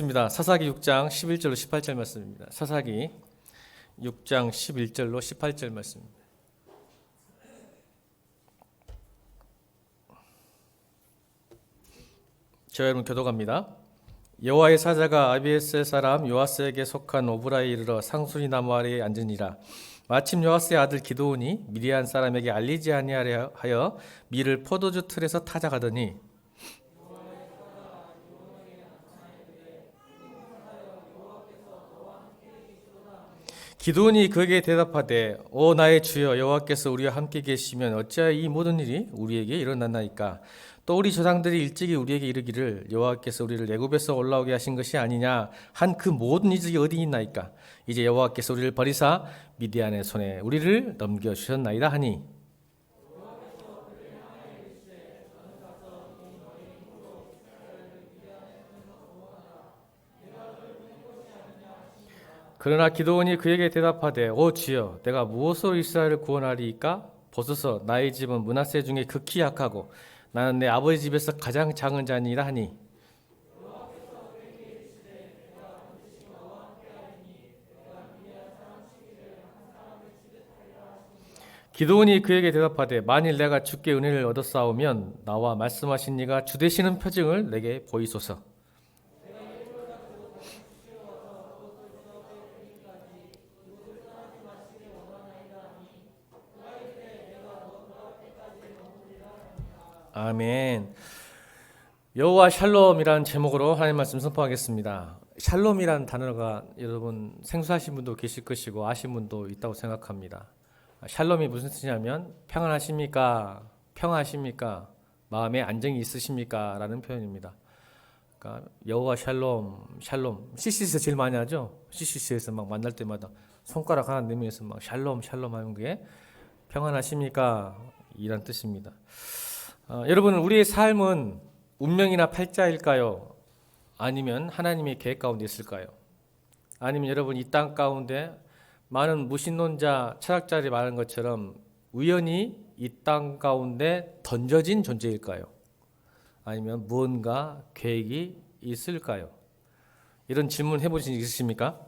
읽겠습니다. 사사기 6장 11절로 18절 말씀입니다. 사사기 6장 11절로 18절 말씀입니다. 저 여러분 교독합니다. 여호와의 사자가 아비에셀 사람 요아스에게 속한 오브라에 이르러 상수리 나무 아래에 앉으니라. 마침 요아스의 아들 기드온이 미디안 사람에게 알리지 아니하려 하여 밀을 포도주 틀에서 타작하더니 기드온이 그에게 대답하되 오 나의 주여 여호와께서 우리와 함께 계시면 어찌하여 이 모든 일이 우리에게 일어났나이까. 또 우리 조상들이 일찍이 우리에게 이르기를 여호와께서 우리를 애굽에서 올라오게 하신 것이 아니냐 한 그 모든 이적이 어디 있나이까. 이제 여호와께서 우리를 버리사 미디안의 손에 우리를 넘겨주셨나이다 하니 그러나 기드온이 그에게 대답하되 오 주여 내가 무엇으로 이스라엘을 구원하리이까. 보소서 나의 집은 므낫세 중에 극히 약하고 나는 내 아버지 집에서 가장 작은 자니라 하니 기드온이 그에게 대답하되 만일 내가 주께 은혜를 얻었사오면 나와 말씀하신 이가 주 되시는 표징을 내게 보이소서. 아멘. 여호와 샬롬이라는 제목으로 하나님 말씀 선포하겠습니다. 샬롬이라는 단어가 여러분 생소하신 분도 계실 것이고 아신 분도 있다고 생각합니다. 샬롬이 무슨 뜻이냐면 평안하십니까? 평안하십니까? 마음에 안정이 있으십니까? 라는 표현입니다. 그러니까 여호와 샬롬, 샬롬. CCC에서 제일 많이 하죠. CCC에서 막 만날 때마다 손가락 하나 내밀면서 막 샬롬, 샬롬 하는 게 평안하십니까? 이란 뜻입니다. 여러분 우리의 삶은 운명이나 팔자일까요? 아니면 하나님의 계획 가운데 있을까요? 아니면 여러분 이 땅 가운데 많은 무신론자, 철학자들이 말하는 것처럼 우연히 이 땅 가운데 던져진 존재일까요? 아니면 무언가 계획이 있을까요? 이런 질문 해보신 적 있으십니까?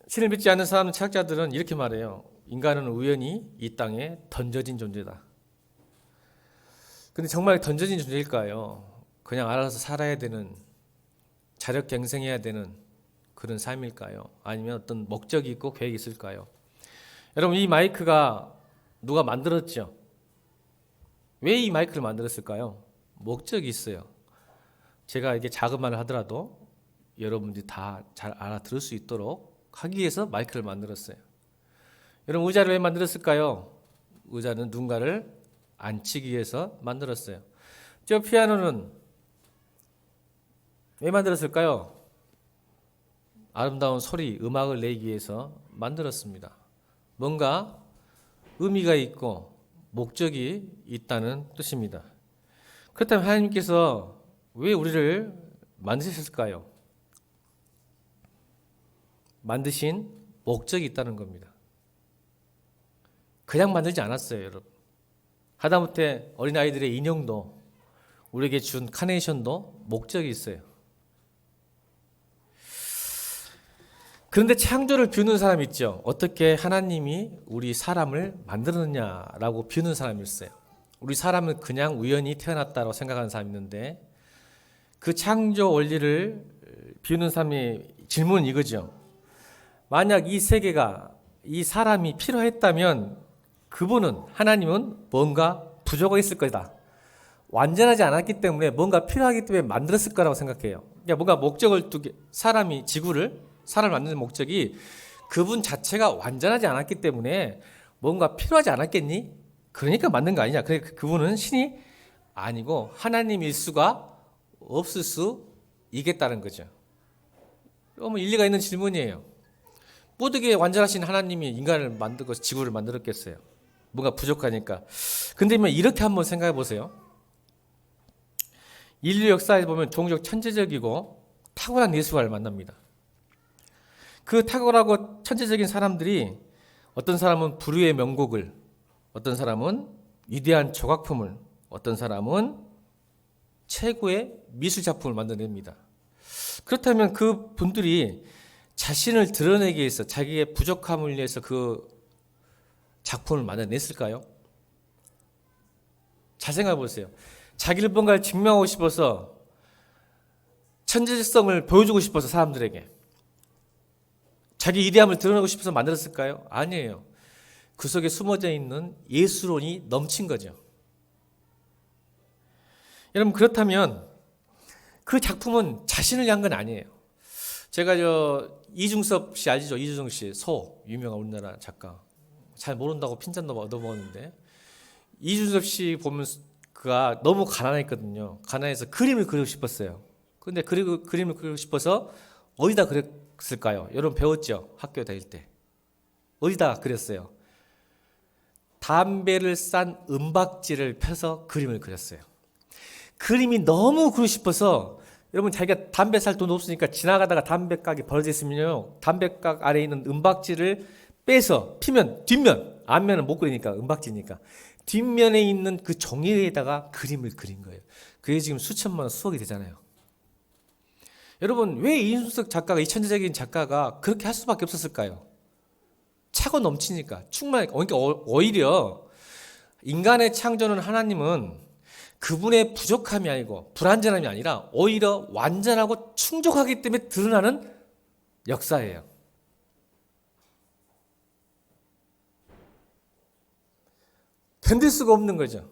신을 믿지 않는 사람, 철학자들은 이렇게 말해요. 인간은 우연히 이 땅에 던져진 존재다. 근데 정말 던져진 존재일까요? 그냥 알아서 살아야 되는, 자력갱생해야 되는 그런 삶일까요? 아니면 어떤 목적이 있고 계획이 있을까요? 여러분 이 마이크가 누가 만들었죠? 왜 이 마이크를 만들었을까요? 목적이 있어요. 제가 이게 작은 말을 하더라도 여러분들이 다 잘 알아들을 수 있도록 하기 위해서 마이크를 만들었어요. 여러분 의자를 왜 만들었을까요? 의자는 누군가를 앉히기 위해서 만들었어요. 저 피아노는 왜 만들었을까요? 아름다운 소리, 음악을 내기 위해서 만들었습니다. 뭔가 의미가 있고 목적이 있다는 뜻입니다. 그렇다면 하나님께서 왜 우리를 만드셨을까요? 만드신 목적이 있다는 겁니다. 그냥 만들지 않았어요, 여러분. 하다못해 어린아이들의 인형도 우리에게 준 카네이션도 목적이 있어요. 그런데 창조를 비우는 사람이 있죠. 어떻게 하나님이 우리 사람을 만들었느냐라고 비우는 사람이 있어요. 우리 사람은 그냥 우연히 태어났다고 생각하는 사람이 있는데 그 창조 원리를 비우는 사람의 질문은 이거죠. 만약 이 세계가 이 사람이 필요했다면 그분은 하나님은 뭔가 부족가 있을 거다. 완전하지 않았기 때문에 뭔가 필요하기 때문에 만들었을 거라고 생각해요. 그러니까 뭔가 목적을 두게 사람이 사람을 만드는 목적이 그분 자체가 완전하지 않았기 때문에 뭔가 필요하지 않았겠니? 그러니까 만든 거 아니냐. 그분은 신이 아니고 하나님일 수가 없을 수 있겠다는 거죠. 너무 일리가 있는 질문이에요. 모두게 완전하신 하나님이 인간을 만들고 지구를 만들었겠어요. 뭔가 부족하니까. 근데 이렇게 한번 생각해 보세요. 인류 역사에 보면 종종 천재적이고 탁월한 예술가를 만납니다. 그 탁월하고 천재적인 사람들이 어떤 사람은 불후의 명곡을, 어떤 사람은 위대한 조각품을, 어떤 사람은 최고의 미술 작품을 만들어냅니다. 그렇다면 그 분들이 자신을 드러내기 위해서 자기의 부족함을 위해서 그 작품을 만들어냈을까요? 잘 생각해 보세요. 자기를 뭔가를 증명하고 싶어서 천재성을 보여주고 싶어서 사람들에게 자기 위대함을 드러내고 싶어서 만들었을까요? 아니에요. 그 속에 숨어져 있는 예술론이 넘친 거죠. 여러분 그렇다면 그 작품은 자신을 위한 건 아니에요. 제가 이중섭 씨 아시죠? 이주정 씨, 유명한 우리나라 작가. 잘 모른다고 핀잔도 얻어먹었는데 이준섭 씨 보면 그가 너무 가난했거든요. 가난해서 그림을 그리고 싶었어요. 근데 그림을 그리고 싶어서 어디다 그렸을까요? 여러분 배웠죠? 학교 다닐 때. 어디다 그렸어요? 담배를 싼 은박지를 펴서 그림을 그렸어요. 그림이 너무 그리고 싶어서 여러분 자기가 담배 살 돈 없으니까 지나가다가 담배가게 벌어져 있으면요. 담배가 아래에 있는 은박지를 빼서 피면 뒷면, 앞면은 못 그리니까 은박지니까 뒷면에 있는 그 종이에다가 그림을 그린 거예요. 그게 지금 수천만 원 수억이 되잖아요. 여러분 왜 이준석 작가가 이 천재적인 작가가 그렇게 할 수밖에 없었을까요? 차고 넘치니까 그러니까 오히려 인간의 창조는 하나님은 그분의 부족함이 아니고 불완전함이 아니라 오히려 완전하고 충족하기 때문에 드러나는 역사예요. 견딜 수가 없는 거죠.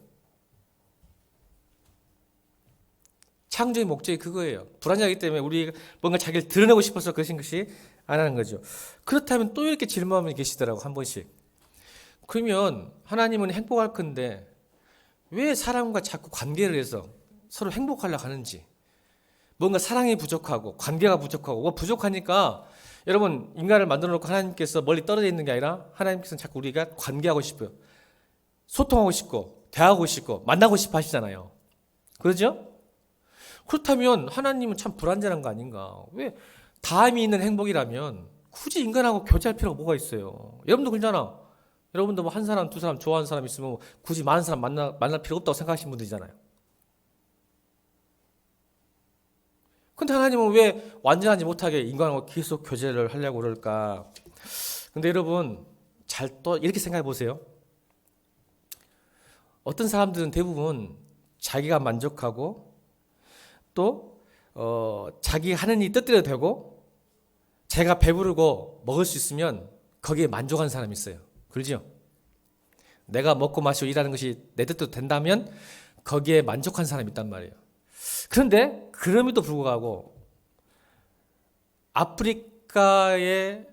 창조의 목적이 그거예요. 불완전하기 때문에 우리가 뭔가 자기를 드러내고 싶어서 그러신 것이 아니라는 거죠. 그렇다면 또 이렇게 질문하면 계시더라고 한 번씩. 그러면 하나님은 행복할 건데 왜 사람과 자꾸 관계를 해서 서로 행복하려고 하는지. 뭔가 사랑이 부족하고 관계가 부족하고 부족하니까 여러분 인간을 만들어 놓고 하나님께서 멀리 떨어져 있는 게 아니라 하나님께서는 자꾸 우리가 관계하고 싶어요. 소통하고 싶고 대화하고 싶고 만나고 싶어 하시잖아요. 그러죠? 그렇다면 하나님은 참 불완전한 거 아닌가? 왜 다함이 있는 행복이라면 굳이 인간하고 교제할 필요가 뭐가 있어요? 여러분도 그러잖아. 여러분도 뭐 한 사람, 두 사람 좋아하는 사람 있으면 굳이 많은 사람 만날 필요 없다고 생각하시는 분들이잖아요. 근데 하나님은 왜 완전하지 못하게 인간하고 계속 교제를 하려고 그럴까? 근데 여러분 잘 또 이렇게 생각해 보세요. 어떤 사람들은 대부분 자기가 만족하고 또 자기 하는 일 뜻대로 되고 제가 배부르고 먹을 수 있으면 거기에 만족한 사람이 있어요. 그렇죠? 내가 먹고 마시고 일하는 것이 내 뜻대로 된다면 거기에 만족한 사람이 있단 말이에요. 그런데 그럼에도 불구하고 아프리카에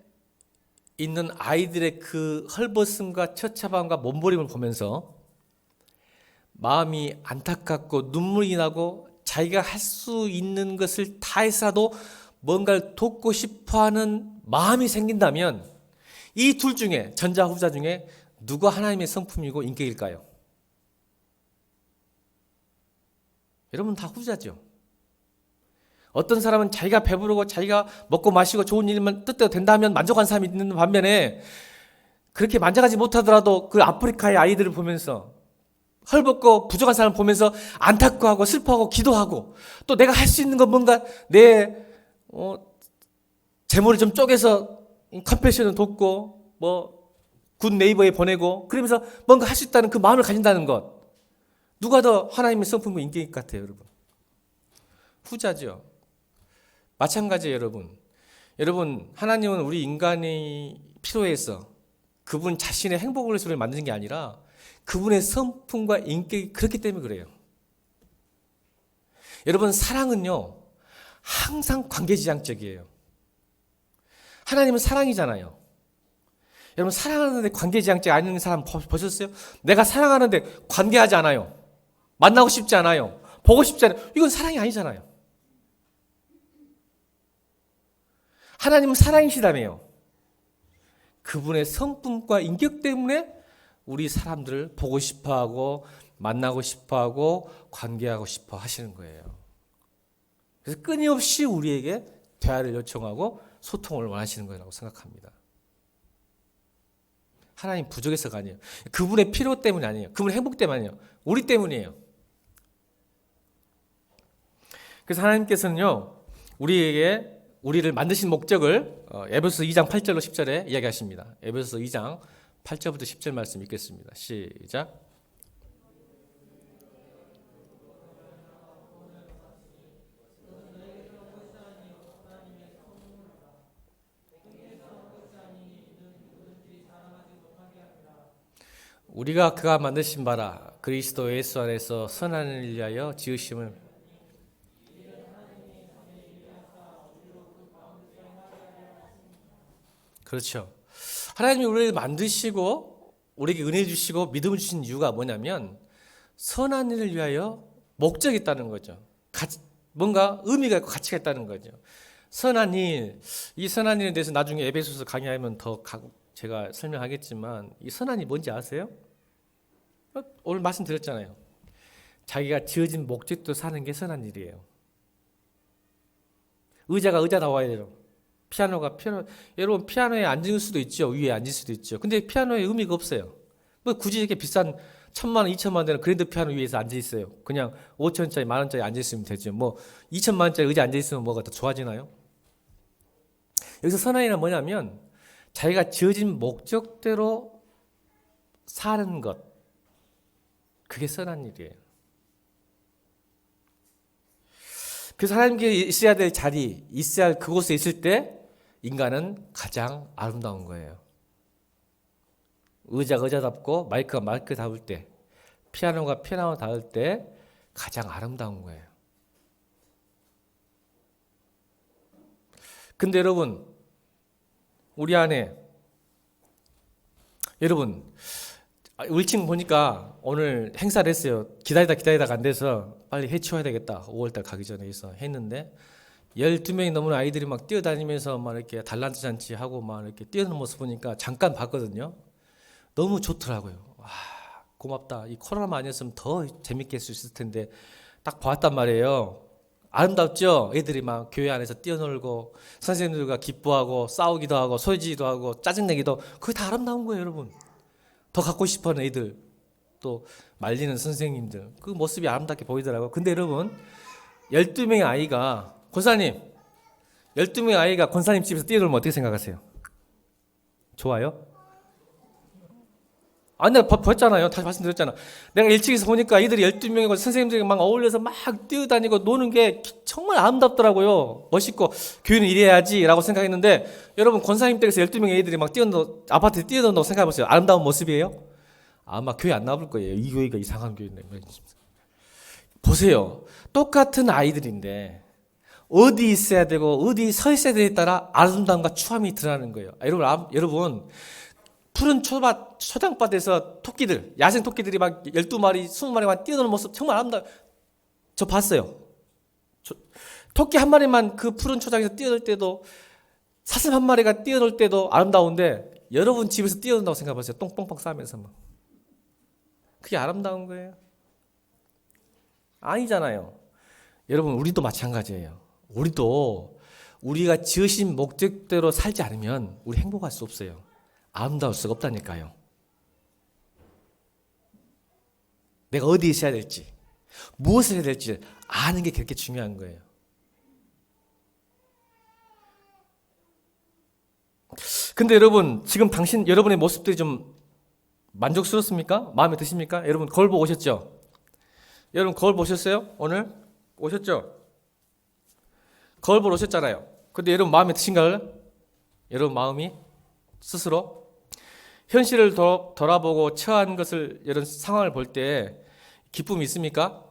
있는 아이들의 그 헐벗음과 처참함과 몸부림을 보면서 마음이 안타깝고 눈물이 나고 자기가 할 수 있는 것을 다 해서라도 뭔가를 돕고 싶어하는 마음이 생긴다면 이 둘 중에 전자 후자 중에 누가 하나님의 성품이고 인격일까요? 여러분 다 후자죠. 어떤 사람은 자기가 배부르고 자기가 먹고 마시고 좋은 일만 뜻대로 된다면 만족한 사람이 있는 반면에 그렇게 만족하지 못하더라도 그 아프리카의 아이들을 보면서 헐벗고 부족한 사람을 보면서 안타까워하고 슬퍼하고 기도하고 또 내가 할 수 있는 건 뭔가 내 재물을 좀 쪼개서 컴패션을 돕고 굿 네이버에 보내고 그러면서 뭔가 할 수 있다는 그 마음을 가진다는 것. 누가 더 하나님의 성품과 인격일 것 같아요, 여러분? 후자죠. 마찬가지예요, 여러분. 여러분, 하나님은 우리 인간이 필요해서 그분 자신의 행복을 위해서 만드는 게 아니라 그분의 성품과 인격이 그렇기 때문에 그래요. 여러분, 사랑은요, 항상 관계지향적이에요. 하나님은 사랑이잖아요. 여러분, 사랑하는데 관계지향적 아닌 사람 보셨어요? 내가 사랑하는데 관계하지 않아요. 만나고 싶지 않아요. 보고 싶지 않아요. 이건 사랑이 아니잖아요. 하나님은 사랑이시다며요. 그분의 성품과 인격 때문에 우리 사람들을 보고 싶어하고 만나고 싶어하고 관계하고 싶어 하시는 거예요. 그래서 끊임없이 우리에게 대화를 요청하고 소통을 원하시는 거라고 생각합니다. 하나님 부족해서가 아니에요. 그분의 필요 때문이 아니에요. 그분의 행복 때문이 아니에요. 우리 때문이에요. 그래서 하나님께서는요, 우리를 만드신 목적을 에베소서 2장 8절로 10절에 이야기하십니다. 에베소서 2장 8절부터 10절 말씀 읽겠습니다. 시작. 우리가 그가 만드신 바라 그리스도 예수 안에서 선한 일을 위하여 지으심을. 그렇죠. 하나님이 우리를 만드시고 우리에게 은혜 주시고 믿음을 주신 이유가 뭐냐면 선한 일을 위하여 목적이 있다는 거죠. 뭔가 의미가 있고 가치가 있다는 거죠. 선한 일, 이 선한 일에 대해서 나중에 에베소서 강의하면 더 제가 설명하겠지만 이 선한 일 뭔지 아세요? 오늘 말씀드렸잖아요. 자기가 지어진 목적도 사는 게 선한 일이에요. 의자가 의자다워야 돼요. 피아노. 여러분 피아노에 앉을 수도 있죠. 위에 앉을 수도 있죠. 근데 피아노에 의미가 없어요. 뭐 굳이 이렇게 비싼 1,000만 원, 2,000만 원 되는 그랜드 피아노 위에서 앉아 있어요. 그냥 5,000원짜리, 10,000원짜리 앉아 있으면 되죠. 뭐 2,000만 원짜리 의자 앉아 있으면 뭐가 더 좋아지나요? 여기서 선한이란 뭐냐면 자기가 지어진 목적대로 사는 것. 그게 선한 일이에요. 그래서 하나님께 있어야 될 자리, 있어야 할 그곳에 있을 때 인간은 가장 아름다운 거예요. 의자가 의자답고 마이크가 마이크다울 때, 피아노가 피아노다울 때 가장 아름다운 거예요. 근데 여러분, 우리 안에 여러분 일찍 보니까 오늘 행사를 했어요. 기다리다가 안 돼서 빨리 해치워야 되겠다. 5월달 가기 전에 해서 했는데 12명이 넘는 아이들이 막 뛰어다니면서 막 이렇게 달란트 잔치 하고 막 이렇게 뛰어노는 모습 보니까 잠깐 봤거든요. 너무 좋더라고요. 와, 고맙다. 이 코로나만 아니었으면 더 재밌게 할 수 있을 텐데 딱 봤단 말이에요. 아름답죠? 애들이 막 교회 안에서 뛰어놀고 선생님들과 기뻐하고 싸우기도 하고 소리지기도 하고 짜증내기도, 그게 다 아름다운 거예요, 여러분. 더 갖고 싶어하는 애들, 또 말리는 선생님들, 그 모습이 아름답게 보이더라고요. 근데 여러분 12명의 아이가, 권사님 12명의 아이가 권사님 집에서 뛰어놀면 어떻게 생각하세요? 좋아요? 아, 내가 봤잖아요. 다시 말씀드렸잖아. 내가 일찍에서 보니까 애들이 12명이고 선생님들이 막 어울려서 막 뛰어다니고 노는 게 정말 아름답더라고요. 멋있고 교회는 이래야지 라고 생각했는데, 여러분 권사님 댁에서 12명의 애들이 막 아파트에 뛰어든다고 생각해보세요. 아름다운 모습이에요? 아마 교회 안 나올 거예요. 이 교회가 이상한 교회네. 보세요. 똑같은 아이들인데 어디 있어야 되고 어디 서 있어야 되에 따라 아름다움과 추함이 드러나는 거예요. 여러분 푸른 초장밭에서 토끼들, 야생 토끼들이 막 12마리, 20마리만 뛰어노는 모습 정말 아름다워요. 저 봤어요. 토끼 한 마리만 그 푸른 초장에서 뛰어놀 때도, 사슴 한 마리가 뛰어놀 때도 아름다운데, 여러분 집에서 뛰어논다고 생각해보세요. 똥뻥뻥 싸면서 막. 그게 아름다운 거예요? 아니잖아요. 여러분 우리도 마찬가지예요. 우리가 지으신 목적대로 살지 않으면 우리 행복할 수 없어요. 아름다울 수가 없다니까요. 내가 어디 있어야 될지, 무엇을 해야 될지 아는 게 그렇게 중요한 거예요. 근데 여러분 지금 여러분의 모습들이 좀 만족스럽습니까? 마음에 드십니까? 여러분 거울 보고 오셨죠? 여러분 거울 보셨어요? 오늘? 오셨죠? 거울 보러 오셨잖아요. 근데 여러분 마음에 드신가요? 여러분 마음이 스스로 현실을 돌아보고 처한 것을, 이런 상황을 볼 때 기쁨이 있습니까?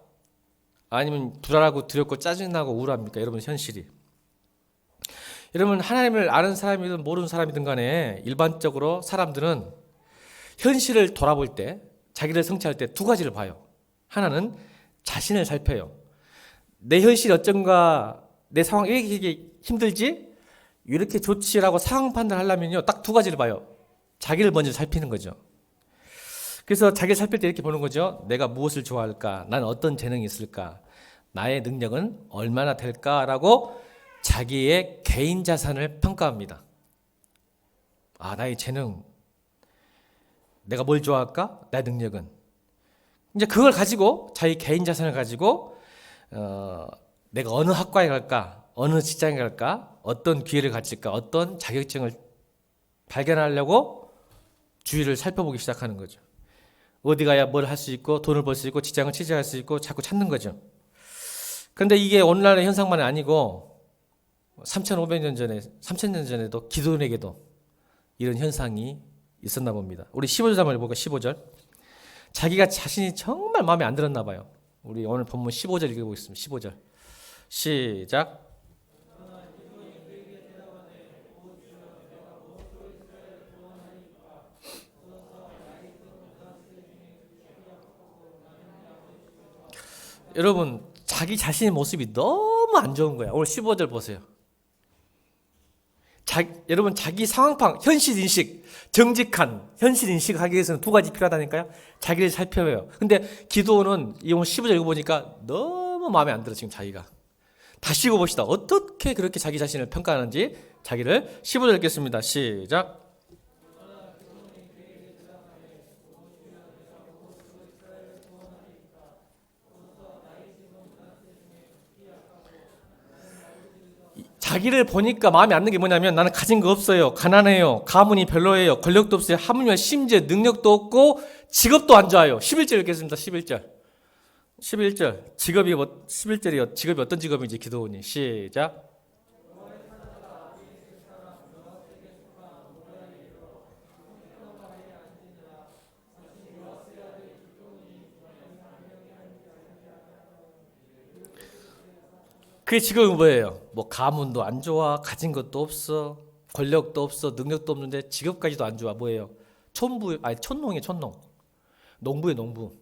아니면 불안하고 두렵고 짜증나고 우울합니까? 여러분 현실이. 여러분 하나님을 아는 사람이든 모르는 사람이든 간에 일반적으로 사람들은 현실을 돌아볼 때, 자기를 성찰할 때 두 가지를 봐요. 하나는 자신을 살펴요. 내 현실이 어쩐가, 내 상황이 왜 이렇게 힘들지? 이렇게 좋지라고 상황 판단하려면요 딱 두 가지를 봐요. 자기를 먼저 살피는 거죠. 그래서 자기를 살필 때 이렇게 보는 거죠. 내가 무엇을 좋아할까? 난 어떤 재능이 있을까? 나의 능력은 얼마나 될까라고 자기의 개인 자산을 평가합니다. 아, 나의 재능, 내가 뭘 좋아할까? 나의 능력은. 이제 그걸 가지고, 자기 개인 자산을 가지고 내가 어느 학과에 갈까? 어느 직장에 갈까? 어떤 기회를 가질까? 어떤 자격증을 발견하려고 주위를 살펴보기 시작하는 거죠. 어디 가야 뭘 할 수 있고 돈을 벌 수 있고 직장을 취직할 수 있고 자꾸 찾는 거죠. 그런데 이게 오늘날의 현상만이 아니고 3,500년 전에 3,000년 전에도 기도원에게도 이런 현상이 있었나 봅니다. 우리 15절 한번 읽어볼까요? 15절. 자기가 자신이 정말 마음에 안 들었나 봐요. 우리 오늘 본문 15절 읽어보겠습니다. 15절 시작. 여러분, 자기 자신의 모습이 너무 안 좋은 거야. 오늘 15절 보세요. 여러분, 자기 상황판, 현실인식, 정직한 현실인식을 하기 위해서는 두 가지 필요하다니까요. 자기를 살펴봐요. 근데 기도는 이 오늘 15절 읽어보니까 너무 마음에 안 들어, 지금 자기가. 다시 읽어봅시다. 어떻게 그렇게 자기 자신을 평가하는지 자기를 15절 읽겠습니다. 시작. 자기를 보니까 마음에 안 드는 게 뭐냐면 나는 가진 거 없어요. 가난해요. 가문이 별로예요. 권력도 없어요. 하물며 심지어 능력도 없고 직업도 안 좋아요. 11절 읽겠습니다. 11절. 11절. 11절이요. 직업이 어떤 직업인지 기도원이. 시작. 그 직업이 뭐예요? 뭐 가문도 안 좋아, 가진 것도 없어, 권력도 없어, 능력도 없는데 직업까지도 안 좋아. 뭐예요? 촌농이에요, 촌농. 농부예요, 농부.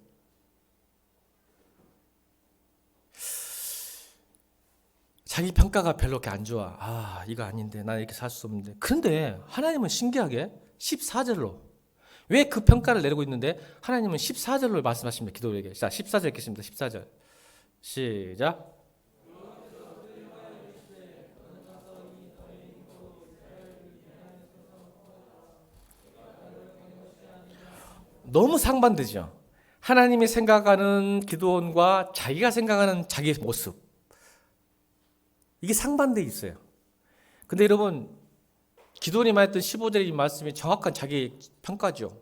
자기 평가가 별로 그렇게 안 좋아. 아, 이거 아닌데, 난 이렇게 살 수 없는데. 그런데 하나님은 신기하게 14절로 왜 그 평가를 내리고 있는데 하나님은 14절로 말씀하십니다. 기도에게. 자, 14절 읽겠습니다. 14절. 시작. 너무 상반되죠. 하나님이 생각하는 기도원과 자기가 생각하는 자기의 모습. 이게 상반돼 있어요. 근데 여러분, 기도원이 말했던 15절의 말씀이 정확한 자기 평가죠.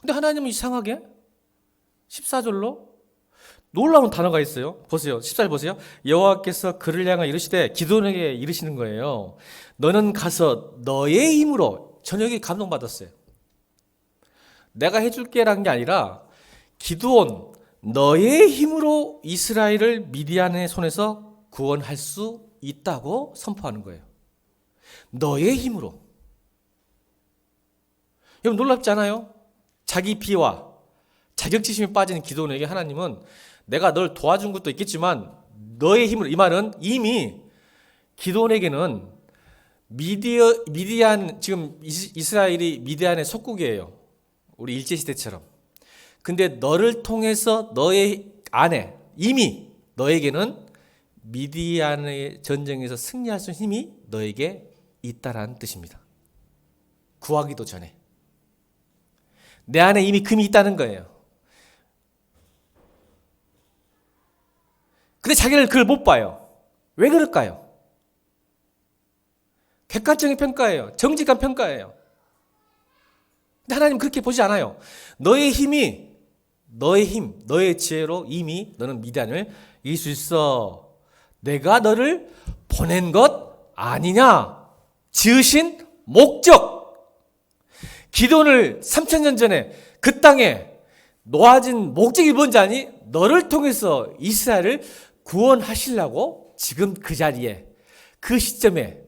근데 하나님은 이상하게 14절로 놀라운 단어가 있어요. 보세요. 14절 보세요. 여호와께서 그를 향하여 이르시되, 기도원에게 이르시는 거예요. 너는 가서 너의 힘으로. 저녁에 감동받았어요. 내가 해줄게라는 게 아니라 기드온 너의 힘으로 이스라엘을 미디안의 손에서 구원할 수 있다고 선포하는 거예요. 너의 힘으로. 여러분 놀랍지 않아요? 자기 비와 자격지심에 빠진 기드온에게 하나님은 내가 널 도와준 것도 있겠지만 너의 힘으로, 이 말은 이미 기드온에게는 미디안, 지금 이스라엘이 미디안의 속국이에요. 우리 일제시대처럼. 근데 너를 통해서 너의 안에 이미 너에게는 미디안의 전쟁에서 승리할 수 있는 힘이 너에게 있다라는 뜻입니다. 구하기도 전에. 내 안에 이미 금이 있다는 거예요. 근데 자기를 그걸 못 봐요. 왜 그럴까요? 객관적인 평가예요. 정직한 평가예요. 근데 하나님 그렇게 보지 않아요. 너의 힘이, 너의 힘, 너의 지혜로 이미 너는 미디안을 이길 수 있어. 내가 너를 보낸 것 아니냐. 지으신 목적. 기드온을 3000년 전에 그 땅에 놓아진 목적이 뭔지 아니? 너를 통해서 이스라엘을 구원하시려고 지금 그 자리에, 그 시점에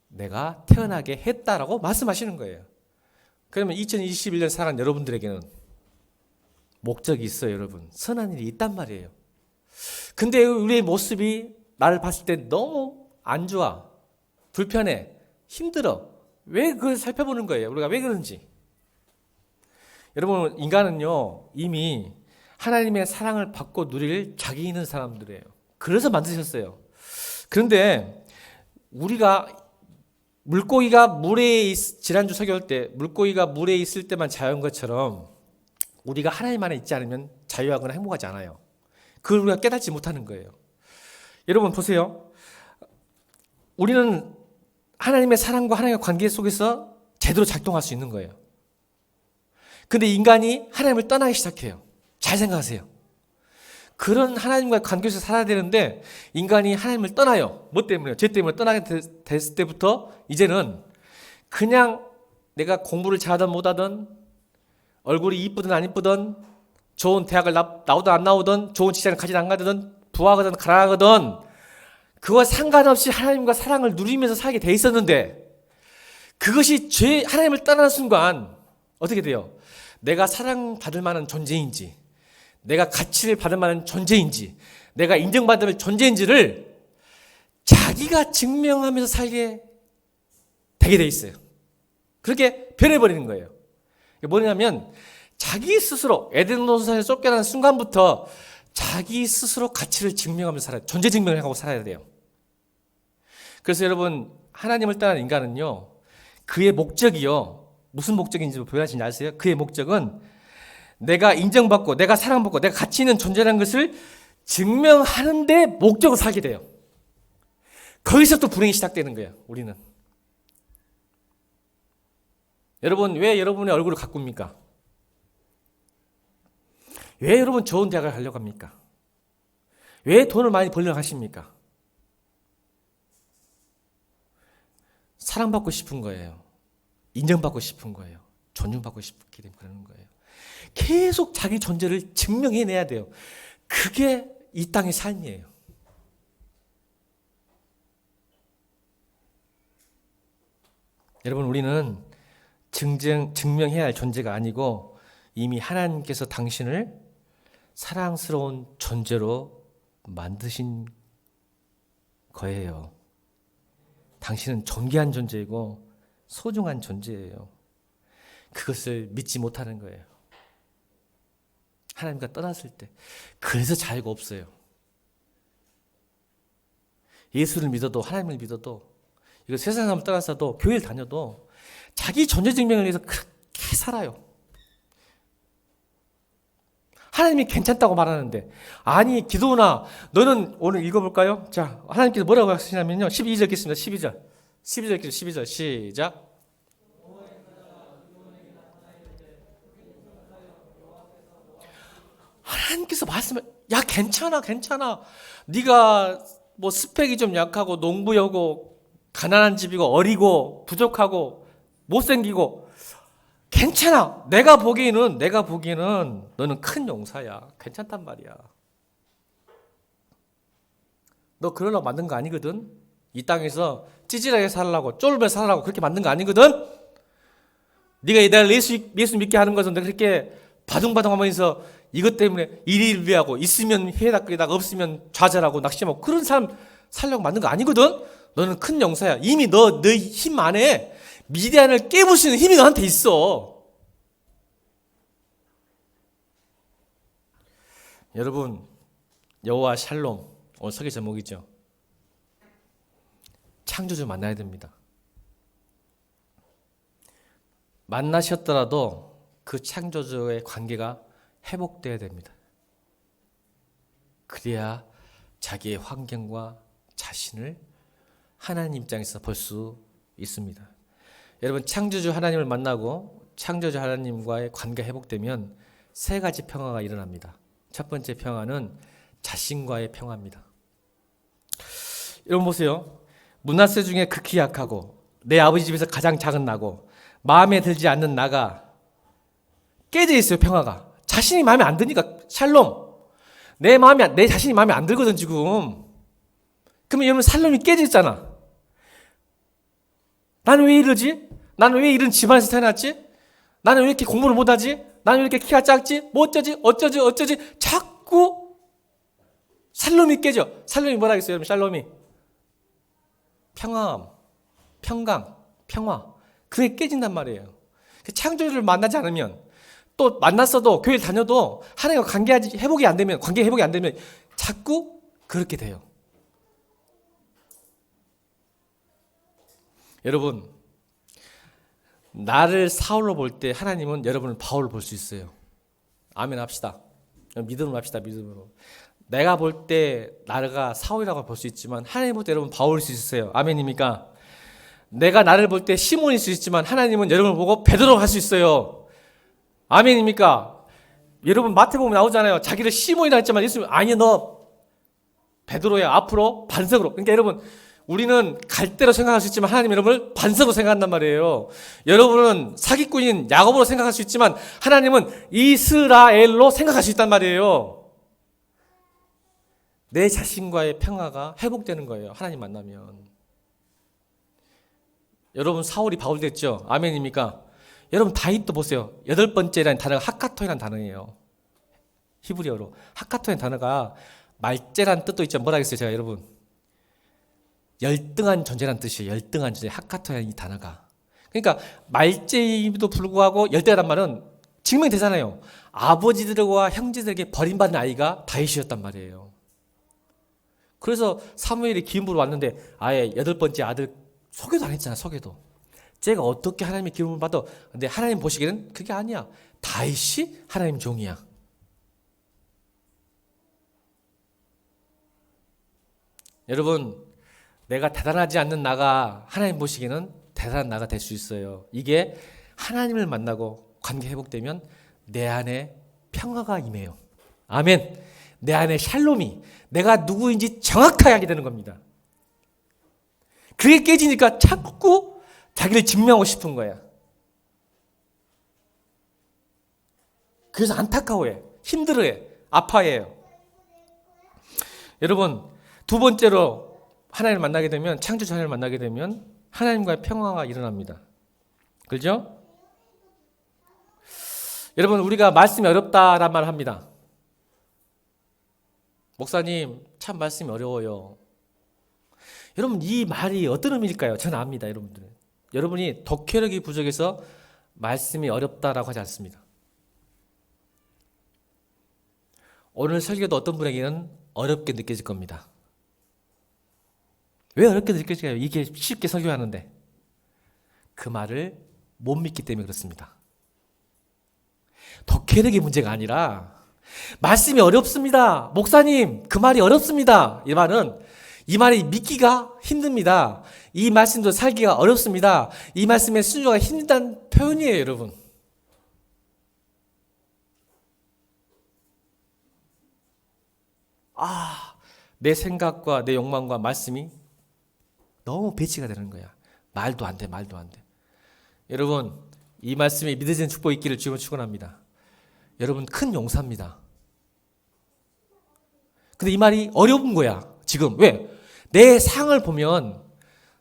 내가 태어나게 했다라고 말씀하시는 거예요. 그러면 2021년 살아가는 여러분들에게는 목적이 있어요, 여러분. 선한 일이 있단 말이에요. 근데 우리의 모습이 나를 봤을 때 너무 안 좋아, 불편해, 힘들어. 왜 그걸 살펴보는 거예요? 우리가 왜 그런지. 여러분, 인간은요, 이미 하나님의 사랑을 받고 누릴 자기 있는 사람들이에요. 그래서 만드셨어요. 그런데 우리가 물고기가 지난주 설교할 때 물고기가 물에 있을 때만 자유한 것처럼 우리가 하나님 안에 있지 않으면 자유하거나 행복하지 않아요. 그걸 우리가 깨닫지 못하는 거예요. 여러분 보세요. 우리는 하나님의 사랑과 하나님의 관계 속에서 제대로 작동할 수 있는 거예요. 근데 인간이 하나님을 떠나기 시작해요. 잘 생각하세요. 그런 하나님과의 관계에서 살아야 되는데 인간이 하나님을 떠나요. 뭐 때문에요? 죄 때문에 떠나게 됐을 때부터 이제는 그냥 내가 공부를 잘하든 못하든 얼굴이 이쁘든 안 이쁘든 좋은 대학을 나오든 안 나오든 좋은 직장을 가진 안 가든 부하거든 가라거든 그와 상관없이 하나님과 사랑을 누리면서 살게 돼 있었는데 그것이 하나님을 떠나는 순간 어떻게 돼요? 내가 사랑받을 만한 존재인지 내가 가치를 받을 만한 존재인지 내가 인정받을 존재인지를 자기가 증명하면서 살게 되게 돼 있어요. 그렇게 변해버리는 거예요. 뭐냐면 자기 스스로 에덴 동산에서 쫓겨나는 순간부터 자기 스스로 가치를 증명하면서 살아야 돼요. 존재 증명을 하고 살아야 돼요. 그래서 여러분 하나님을 떠난 인간은요 그의 목적이요 무슨 목적인지 보여하시는지 아세요? 그의 목적은 내가 인정받고 내가 사랑받고 내가 가치 있는 존재라는 것을 증명하는 데 목적으로 살게 돼요. 거기서 또 불행이 시작되는 거예요. 우리는. 여러분 왜 여러분의 얼굴을 가꿉니까? 왜 여러분 좋은 대학을 가려고 합니까? 왜 돈을 많이 벌려고 하십니까? 사랑받고 싶은 거예요. 인정받고 싶은 거예요. 존중받고 싶기 때문에 그러는 거예요. 계속 자기 존재를 증명해내야 돼요. 그게 이 땅의 삶이에요. 여러분 우리는 증명해야 할 존재가 아니고 이미 하나님께서 당신을 사랑스러운 존재로 만드신 거예요. 당신은 존귀한 존재이고 소중한 존재예요. 그것을 믿지 못하는 거예요. 하나님과 떠났을 때. 그래서 자유가 없어요. 예수를 믿어도 하나님을 믿어도 이거 세상 사람을 떠나서도 교회를 다녀도 자기 존재 증명을 위해서 그렇게 살아요. 하나님이 괜찮다고 말하는데 아니 기도나 너는 오늘 읽어볼까요? 자 하나님께서 뭐라고 하시냐면요 12절 읽겠습니다. 12절 시작. 하나님께서 말씀을 야 괜찮아 네가 뭐 스펙이 좀 약하고 농부여고 가난한 집이고 어리고 부족하고 못생기고 괜찮아. 내가 보기에는 너는 큰 용사야. 괜찮단 말이야. 너 그러려고 만든 거 아니거든. 이 땅에서 찌질하게 살라고 쫄며 살라고 그렇게 만든 거 아니거든. 네가 이날 예수 믿게 하는 것은 그렇게 바둥바둥하면서 이것 때문에 일일비하고 있으면 회다거리다가 없으면 좌절하고 낙심하고 그런 사람 살려고 만든 거 아니거든. 너는 큰 용사야. 이미 너 힘 안에 미디안을 깨물 수 있는 힘이 너한테 있어. 여러분 여호와 샬롬 오늘 설교 제목이죠. 창조주 만나야 됩니다. 만나셨더라도 그 창조주의 관계가 회복돼야 됩니다. 그래야 자기의 환경과 자신을 하나님 입장에서 볼 수 있습니다. 여러분 창조주 하나님을 만나고 창조주 하나님과의 관계가 회복되면 세 가지 평화가 일어납니다. 첫 번째 평화는 자신과의 평화입니다. 여러분 보세요. 므낫세 중에 극히 약하고 내 아버지 집에서 가장 작은 나고 마음에 들지 않는 나가 깨져 있어요. 평화가. 자신이 마음에 안 드니까 샬롬. 내 자신이 마음에 안 들거든 지금. 그러면 여러분 샬롬이 깨져 있잖아. 나는 왜 이러지? 나는 왜 이런 집안에서 태어났지? 나는 왜 이렇게 공부를 못하지? 나는 왜 이렇게 키가 작지? 뭐 어쩌지? 자꾸 샬롬이 깨져. 샬롬이 뭐라 하겠어요 여러분? 샬롬이 평강, 평화. 그게 깨진단 말이에요. 창조주를 만나지 않으면 또 만났어도 교회를 다녀도 하나님과 관계 회복이 안 되면 자꾸 그렇게 돼요. 여러분 나를 사울로 볼 때 하나님은 여러분을 바울로 볼 수 있어요. 아멘 합시다. 믿음으로 합시다. 믿음으로. 내가 볼 때 나가 사울이라고 볼 수 있지만 하나님 볼 때 여러분 바울일 수 있어요. 아멘입니까? 내가 나를 볼 때 시몬일 수 있지만 하나님은 여러분을 보고 베드로로 할 수 있어요. 아멘입니까? 여러분 마태복음 나오잖아요. 자기를 시몬이라 했지만 예수님 아니 너 베드로야. 앞으로 반석으로. 그러니까 여러분 우리는 갈대로 생각할 수 있지만 하나님 여러분을 반석으로 생각한단 말이에요. 여러분은 사기꾼인 야곱으로 생각할 수 있지만 하나님은 이스라엘로 생각할 수 있단 말이에요. 내 자신과의 평화가 회복되는 거예요. 하나님 만나면. 여러분 사울이 바울 됐죠? 아멘입니까? 여러분 다윗도 보세요. 8번째라는 단어가 하카토이라는 단어예요. 히브리어로. 하카토이라는 단어가 말째라는 뜻도 있죠. 뭐라 했어요 제가 여러분? 열등한 존재라는 뜻이에요. 열등한 존재. 하카토이라는 이 단어가. 그러니까 말째임에도 불구하고 열등하단 말은 증명이 되잖아요. 아버지들과 형제들에게 버림받은 아이가 다윗이었단 말이에요. 그래서 사무엘이 기름부로 왔는데 아예 8번째 아들 소개도 안 했잖아. 소개도. 쟤가 어떻게 하나님의 기름을 받아? 근데 하나님 보시기에는 그게 아니야. 다윗이 하나님 종이야. 여러분 내가 대단하지 않는 나가 하나님 보시기에는 대단한 나가 될 수 있어요. 이게 하나님을 만나고 관계 회복되면 내 안에 평화가 임해요. 아멘. 내 안에 샬롬이 내가 누구인지 정확하게 알게 되는 겁니다. 그게 깨지니까 자꾸 자기를 증명하고 싶은 거야. 그래서 안타까워해. 힘들어해. 아파해요. 여러분 두 번째로 하나님을 만나게 되면 창조주 하나님을 만나게 되면 하나님과의 평화가 일어납니다. 그렇죠? 여러분 우리가 말씀이 어렵다란 말을 합니다. 목사님 참 말씀이 어려워요. 여러분 이 말이 어떤 의미일까요? 저는 압니다. 여러분들. 여러분이 독해력이 부족해서 말씀이 어렵다라고 하지 않습니다. 오늘 설교도 어떤 분에게는 어렵게 느껴질 겁니다. 왜 어렵게 느껴질까요? 이게 쉽게 설교하는데 그 말을 못 믿기 때문에 그렇습니다. 독해력이 문제가 아니라 말씀이 어렵습니다. 목사님 그 말이 어렵습니다. 이 말이 믿기가 힘듭니다. 이 말씀도 살기가 어렵습니다. 이 말씀에 순종하기가 힘들다는 표현이에요. 여러분. 내 생각과 내 욕망과 말씀이 너무 배치가 되는 거야. 말도 안 돼. 여러분 이 말씀이 믿어지는 축복이 있기를 주님을 축원합니다. 여러분 큰 용사입니다. 근데 이 말이 어려운 거야. 지금 왜? 내 상을 보면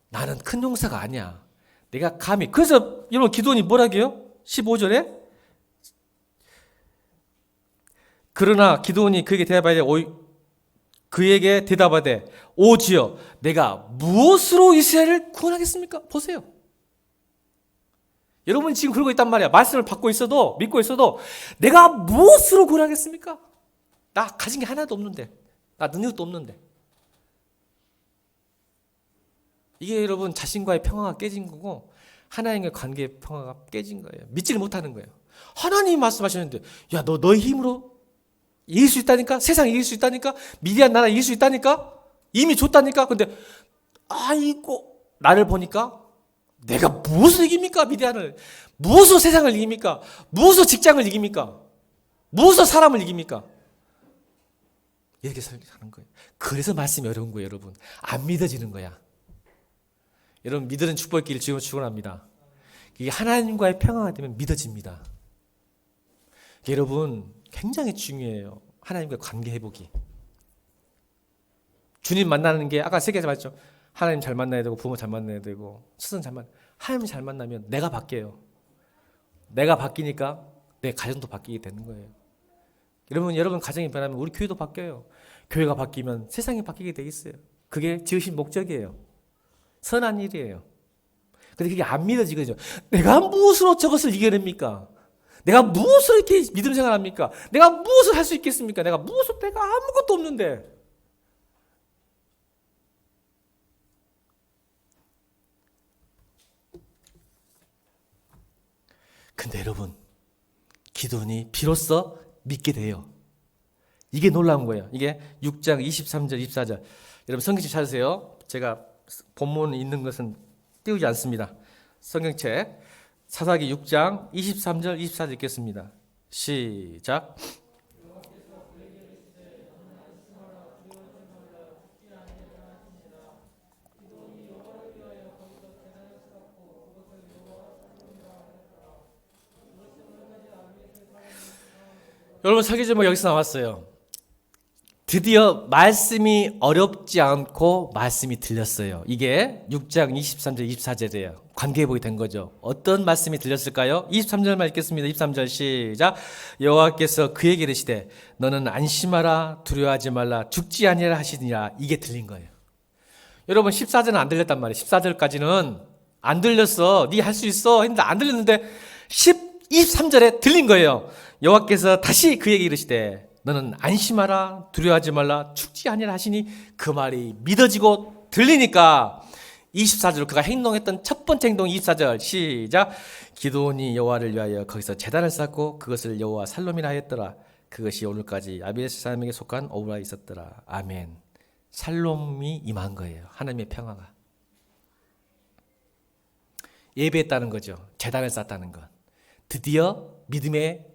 나는 큰 용사가 아니야. 내가 감히. 그래서 여러분 기도원이 뭐라고요? 15절에 그러나 기도원이 그에게 대답하되 오 주여 내가 무엇으로 이스라엘을 구원하겠습니까? 보세요. 여러분 지금 그러고 있단 말이야. 말씀을 받고 있어도 믿고 있어도 내가 무엇으로 구원하겠습니까? 나 가진 게 하나도 없는데. 나 능력도 없는데. 이게 여러분 자신과의 평화가 깨진 거고 하나님과의 관계의 평화가 깨진 거예요. 믿지를 못하는 거예요. 하나님이 말씀하시는데 야 너 너의 힘으로 이길 수 있다니까? 세상 이길 수 있다니까? 미디안 나라 이길 수 있다니까? 이미 줬다니까? 근데 아이고 나를 보니까 내가 무엇을 이깁니까? 미디안을. 무엇으로 세상을 이깁니까? 무엇으로 직장을 이깁니까? 무엇으로 사람을 이깁니까? 이렇게 설교하는 거예요. 그래서 말씀이 어려운 거예요. 여러분. 안 믿어지는 거야. 여러분 믿으는 축복의 길을 지금 축원합니다. 이게 하나님과의 평화가 되면 믿어집니다. 여러분 굉장히 중요해요. 하나님과 관계 회복이. 주님 만나는 게 아까 세 가지 말했죠. 하나님 잘 만나야 되고 부모 잘 만나야 되고 스승 잘 만나. 하나님 잘 만나면 내가 바뀌어요. 내가 바뀌니까 내 가정도 바뀌게 되는 거예요. 여러분 가정이 변하면 우리 교회도 바뀌어요. 교회가 바뀌면 세상이 바뀌게 돼 있어요. 그게 지으신 목적이에요. 선한 일이에요. 근데 그게 안 믿어지거든요. 내가 무엇으로 저것을 이겨냅니까? 내가 무엇을 이렇게 믿음 생활합니까? 내가 무엇을 할 수 있겠습니까? 내가 아무것도 없는데. 근데 여러분, 기도원이 비로소 믿게 돼요. 이게 놀라운 거예요. 이게 6장 23절 24절. 여러분 성경책 찾으세요. 제가 본문에 있는 것은 띄우지 않습니다. 성경책 사사기 6장 23절 24절 읽겠습니다. 시작. 여러분 설교 제목 여기서 나왔어요. 드디어 말씀이 어렵지 않고 말씀이 들렸어요. 이게 6장 23절 24절이에요. 관계회복이 된 거죠. 어떤 말씀이 들렸을까요? 23절만 읽겠습니다. 23절 시작. 여호와께서 그에게 이르시되 너는 안심하라 두려워하지 말라 죽지 아니하라 하시니라. 이게 들린 거예요. 여러분 14절은 안 들렸단 말이에요. 14절까지는 안 들렸어. 네 할 수 있어 했는데 안 들렸는데 23절에 들린 거예요. 여호와께서 다시 그에게 이르시되 너는 안심하라 두려워하지 말라 죽지 아니하라 하시니 그 말이 믿어지고 들리니까 24절 그가 행동했던 첫 번째 행동 24절 시작. 기드온이 여호와를 위하여 거기서 제단을 쌓고 그것을 여호와 살롬이라 하였더라. 그것이 오늘까지 아비에스 사람에게 속한 오브라에 있었더라. 아멘. 살롬이 임한 거예요. 하나님의 평화가. 예배했다는 거죠. 제단을 쌓았다는 것. 드디어 믿음의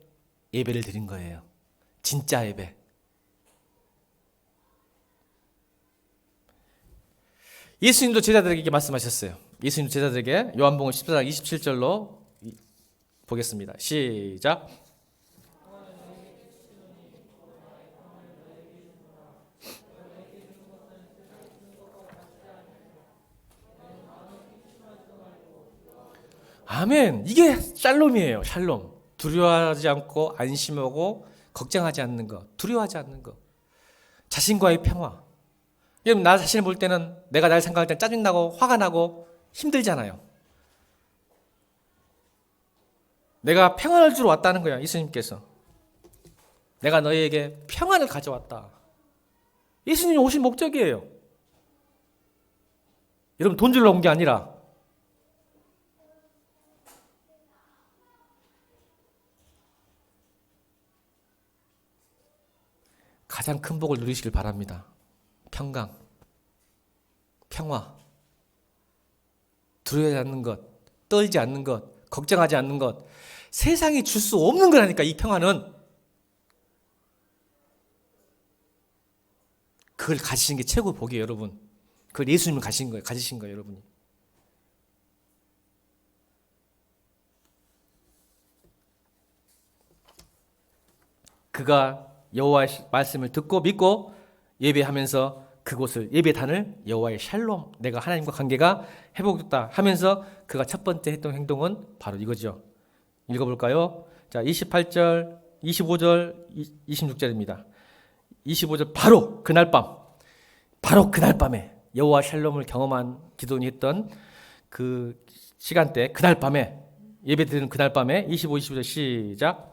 예배를 드린 거예요. 진짜 예배. 예수님도 제자들에게 말씀하셨어요. 예수님 제자들에게 요한복음 14장 27절로 보겠습니다. 시작. 아멘. 이게 샬롬이에요. 샬롬. 두려워하지 않고 안심하고 걱정하지 않는 것, 두려워하지 않는 것, 자신과의 평화. 여러분 나 자신을 볼 때는 내가 나를 생각할 때는 짜증나고 화가 나고 힘들잖아요. 내가 평안을 주러 왔다는 거야. 예수님께서 내가 너희에게 평안을 가져왔다. 예수님이 오신 목적이에요. 여러분 돈 주러 온 게 아니라 가장 큰 복을 누리시길 바랍니다. 평강, 평화, 두려워하지 않는 것, 떨지 않는 것, 걱정하지 않는 것. 세상이 줄 수 없는 거라니까 이 평화는. 그걸 가지신 게 최고 복이에요, 여러분. 그걸 예수님을 가지신 거예요, 여러분이. 그가 여호와의 말씀을 듣고 믿고 예배하면서 그곳을 예배단을 여호와의 샬롬, 내가 하나님과 관계가 회복됐다 하면서 그가 첫 번째 했던 행동은 바로 이거죠. 읽어볼까요? 자, 28절, 25절, 26절입니다. 25절 바로 그날 밤에 여호와 샬롬을 경험한 기도원이 했던 그 시간대, 그날 밤에 예배 드리는 그날 밤에 25, 25절 시작.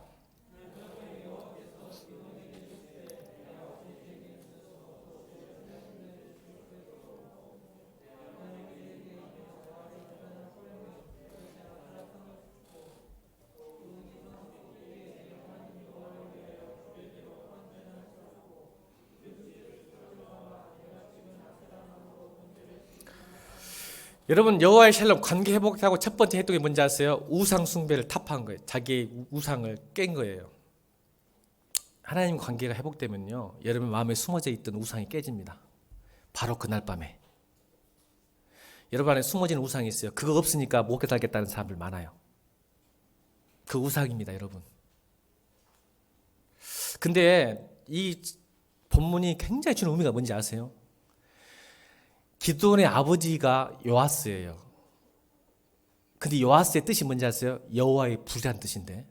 여러분 여호와의 샬롬 관계 회복하고 첫 번째 행동이 뭔지 아세요? 우상 숭배를 타파한 거예요. 자기의 우상을 깬 거예요. 하나님 관계가 회복되면요, 여러분 마음에 숨어져 있던 우상이 깨집니다. 바로 그날 밤에. 여러분 안에 숨어진 우상이 있어요. 그거 없으니까 못 깨달겠다는 사람들 많아요. 그 우상입니다, 여러분. 근데 이 본문이 굉장히 주는 의미가 뭔지 아세요? 기드온의 아버지가 요아스예요. 근데 요아스의 뜻이 뭔지 아세요? 여호와의 불이란 뜻인데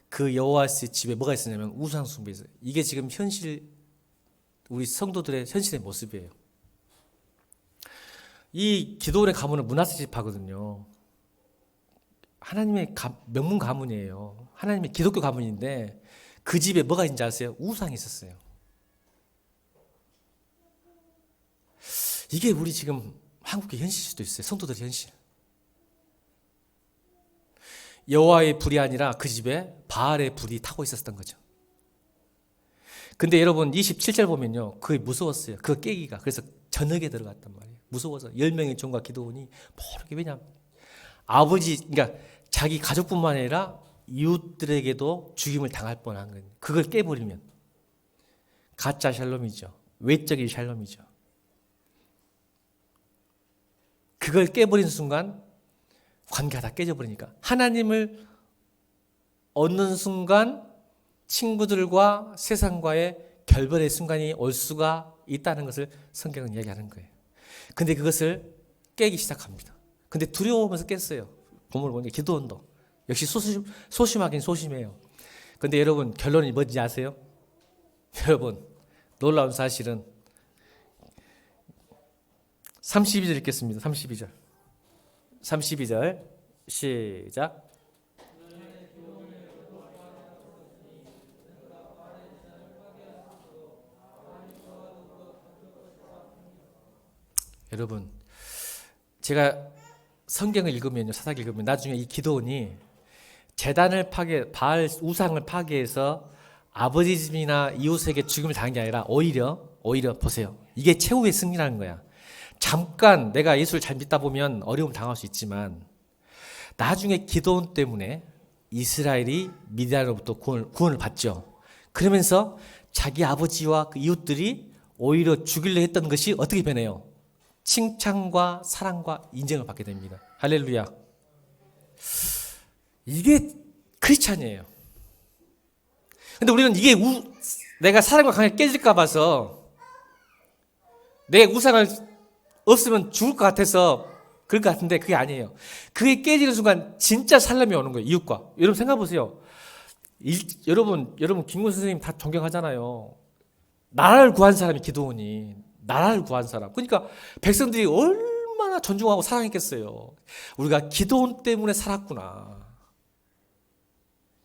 그 여호와스의 집에 뭐가 있었냐면 우상 숭배 있어요. 이게 지금 현실 우리 성도들의 현실의 모습이에요. 이 기드온의 가문은 므낫세 지파거든요. 하나님의 명문 가문이에요. 하나님의 기독교 가문인데 그 집에 뭐가 있는지 아세요? 우상이 있었어요. 이게 우리 지금 한국의 현실일 수도 있어요. 성도들의 현실. 여호와의 불이 아니라 그 집에 바알의 불이 타고 있었던 거죠. 근데 여러분 27절 보면요. 그게 무서웠어요. 그거 깨기가. 그래서 전역에 들어갔단 말이에요. 무서워서 10명의 종과 기도원이 모르게 왜냐 아버지 그러니까 자기 가족뿐만 아니라 이웃들에게도 죽임을 당할 뻔한 거예요. 그걸 깨버리면 가짜 샬롬이죠. 외적인 샬롬이죠. 그걸 깨버린 순간 관계가 다 깨져버리니까 하나님을 얻는 순간 친구들과 세상과의 결별의 순간이 올 수가 있다는 것을 성경은 이야기하는 거예요. 근데 그것을 깨기 시작합니다. 근데 두려워하면서 깼어요. 본문을 보니까 기도원도 역시 소심하긴 소심해요. 근데 여러분 결론이 뭔지 아세요? 여러분 놀라운 사실은 32절 읽겠습니다. 32절 시작. 여러분 제가 성경을 읽으면요, 사사기 읽으면 나중에 이 기도원이 제단을 바알 우상을 파괴해서 아버지 집이나 이웃에게 죽임을 당한 게 아니라 오히려 보세요. 이게 최후의 승리라는 거야. 잠깐 내가 예수를 잘 믿다 보면 어려움 당할 수 있지만 나중에 기도원 때문에 이스라엘이 미디안으로부터 구원을 받죠. 그러면서 자기 아버지와 그 이웃들이 오히려 죽이려 했던 것이 어떻게 변해요? 칭찬과 사랑과 인정을 받게 됩니다. 할렐루야. 이게 크리스찬이에요. 근데 우리는 이게 내가 사랑과 관계가 깨질까 봐서 내 우상을 없으면 죽을 것 같아서 그럴 것 같은데 그게 아니에요. 그게 깨지는 순간 진짜 살람이 오는 거예요. 이웃과. 여러분 생각해 보세요. 여러분 김구 선생님 다 존경하잖아요. 나라를 구한 사람이 기도원이 나라를 구한 사람. 그러니까 백성들이 얼마나 존중하고 사랑했겠어요. 우리가 기도원 때문에 살았구나.